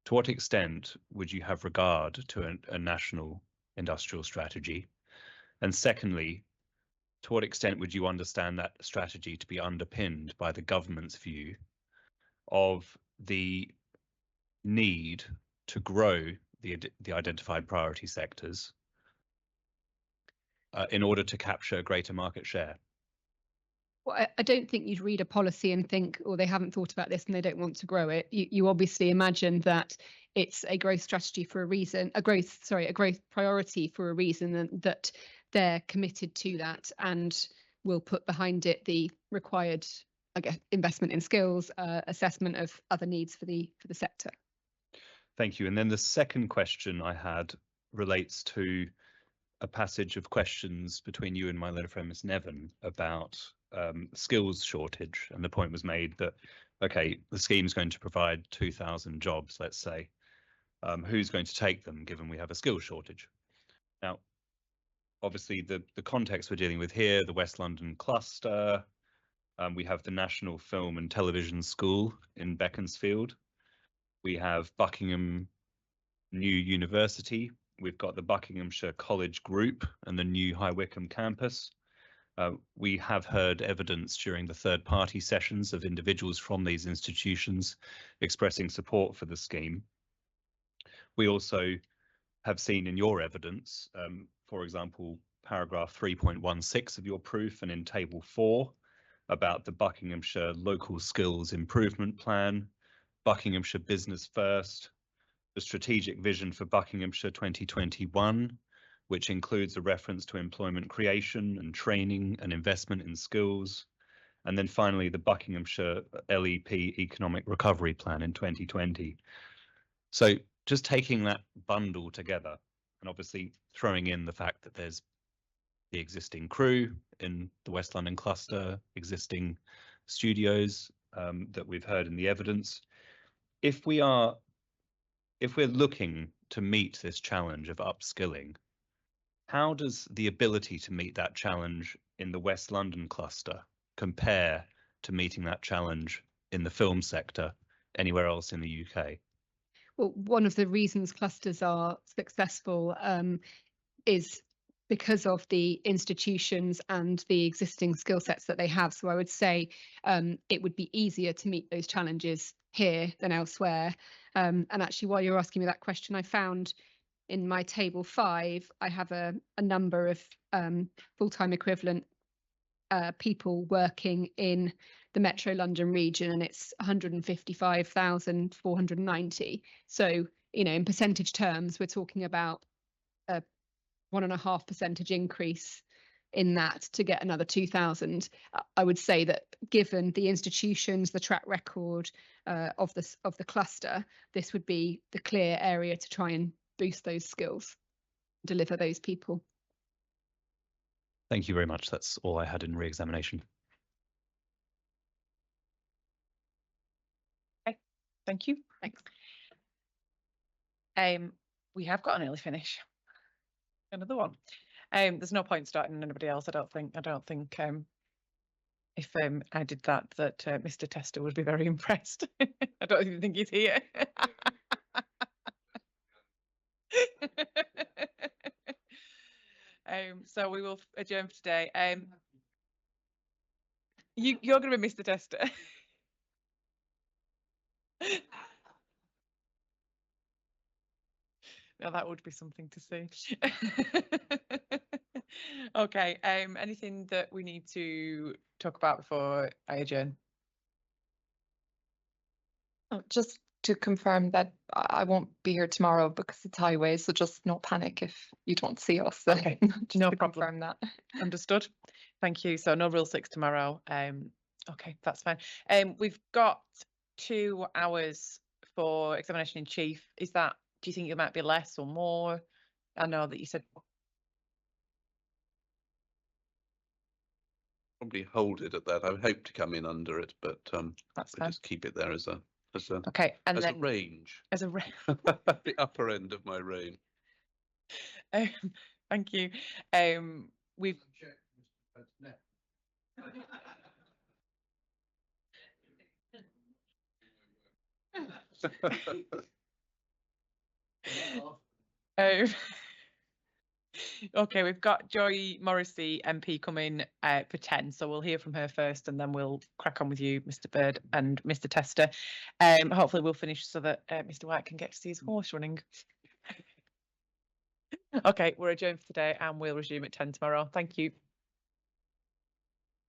to what extent would you have regard to a national industrial strategy? And secondly, to what extent would you understand that strategy to be underpinned by the government's view of the need to grow the identified priority sectors in order to capture a greater market share? Well, I don't think you'd read a policy and think, oh, they haven't thought about this and they don't want to grow it. You obviously imagine that it's a growth strategy for a reason, a growth priority for a reason, and that they're committed to that and will put behind it the required, I guess, investment in skills, assessment of other needs for the sector. Thank you. And then the second question I had relates to a passage of questions between you and my letter friend Ms. Nevin about skills shortage, and the point was made that, okay, the scheme is going to provide 2,000 jobs, let's say. Who's going to take them, given we have a skills shortage? Now, obviously, the context we're dealing with here, the West London cluster, we have the National Film and Television School in Beaconsfield. We have Buckingham New University. We've got the Buckinghamshire College Group and the new High Wycombe campus. We have heard evidence during the third-party sessions of individuals from these institutions expressing support for the scheme. We also have seen in your evidence, for example, paragraph 3.16 of your proof and in table 4 about the Buckinghamshire Local Skills Improvement Plan, Buckinghamshire Business First, the strategic vision for Buckinghamshire 2021, which includes a reference to employment creation and training and investment in skills. And then finally, the Buckinghamshire LEP Economic Recovery Plan in 2020. So just taking that bundle together and obviously throwing in the fact that there's the existing crew in the West London cluster, existing studios that we've heard in the evidence. If we're looking to meet this challenge of upskilling, how does the ability to meet that challenge in the West London cluster compare to meeting that challenge in the film sector anywhere else in the UK? Well, one of the reasons clusters are successful is because of the institutions and the existing skill sets that they have. So I would say it would be easier to meet those challenges here than elsewhere. And actually, while you're asking me that question, I found in my table 5, I have a number of full-time equivalent people working in the Metro London region, and it's 155,490. So, you know, in percentage terms, we're talking about a 1.5% increase in that to get another 2,000. I would say that given the institutions, the track record of the cluster, this would be the clear area to try and boost those skills, deliver those people. Thank you very much. That's all I had in re-examination. Okay, thank you. Thanks. We have got an early finish. Another one. There's no point starting anybody else. I don't think if I did that Mr. Tester would be very impressed. I don't even think he's here. So we will adjourn for today. You're going to be Mr. Tester. Now that would be something to see. Okay. Anything that we need to talk about before I adjourn? Oh, just to confirm that I won't be here tomorrow because it's highway, so just no panic if you don't see us. Okay, just no to problem. confirm that. Understood. Thank you. So no Rule 6 tomorrow. Okay, that's fine. We've got 2 hours for examination in chief. Is that? Do you think it might be less or more? I know that you said. Probably hold it at that. I would hope to come in under it, but That's I fine. just keep it there as a Okay, and as then a range, as a the upper end of my range. thank you. We've Okay, we've got Joy Morrissey MP coming for 10, so we'll hear from her first and then we'll crack on with you, Mr. Bird and Mr. Tester. Hopefully we'll finish so that Mr. White can get to see his horse running. Okay, we're adjourned for today and we'll resume at 10 tomorrow. Thank you.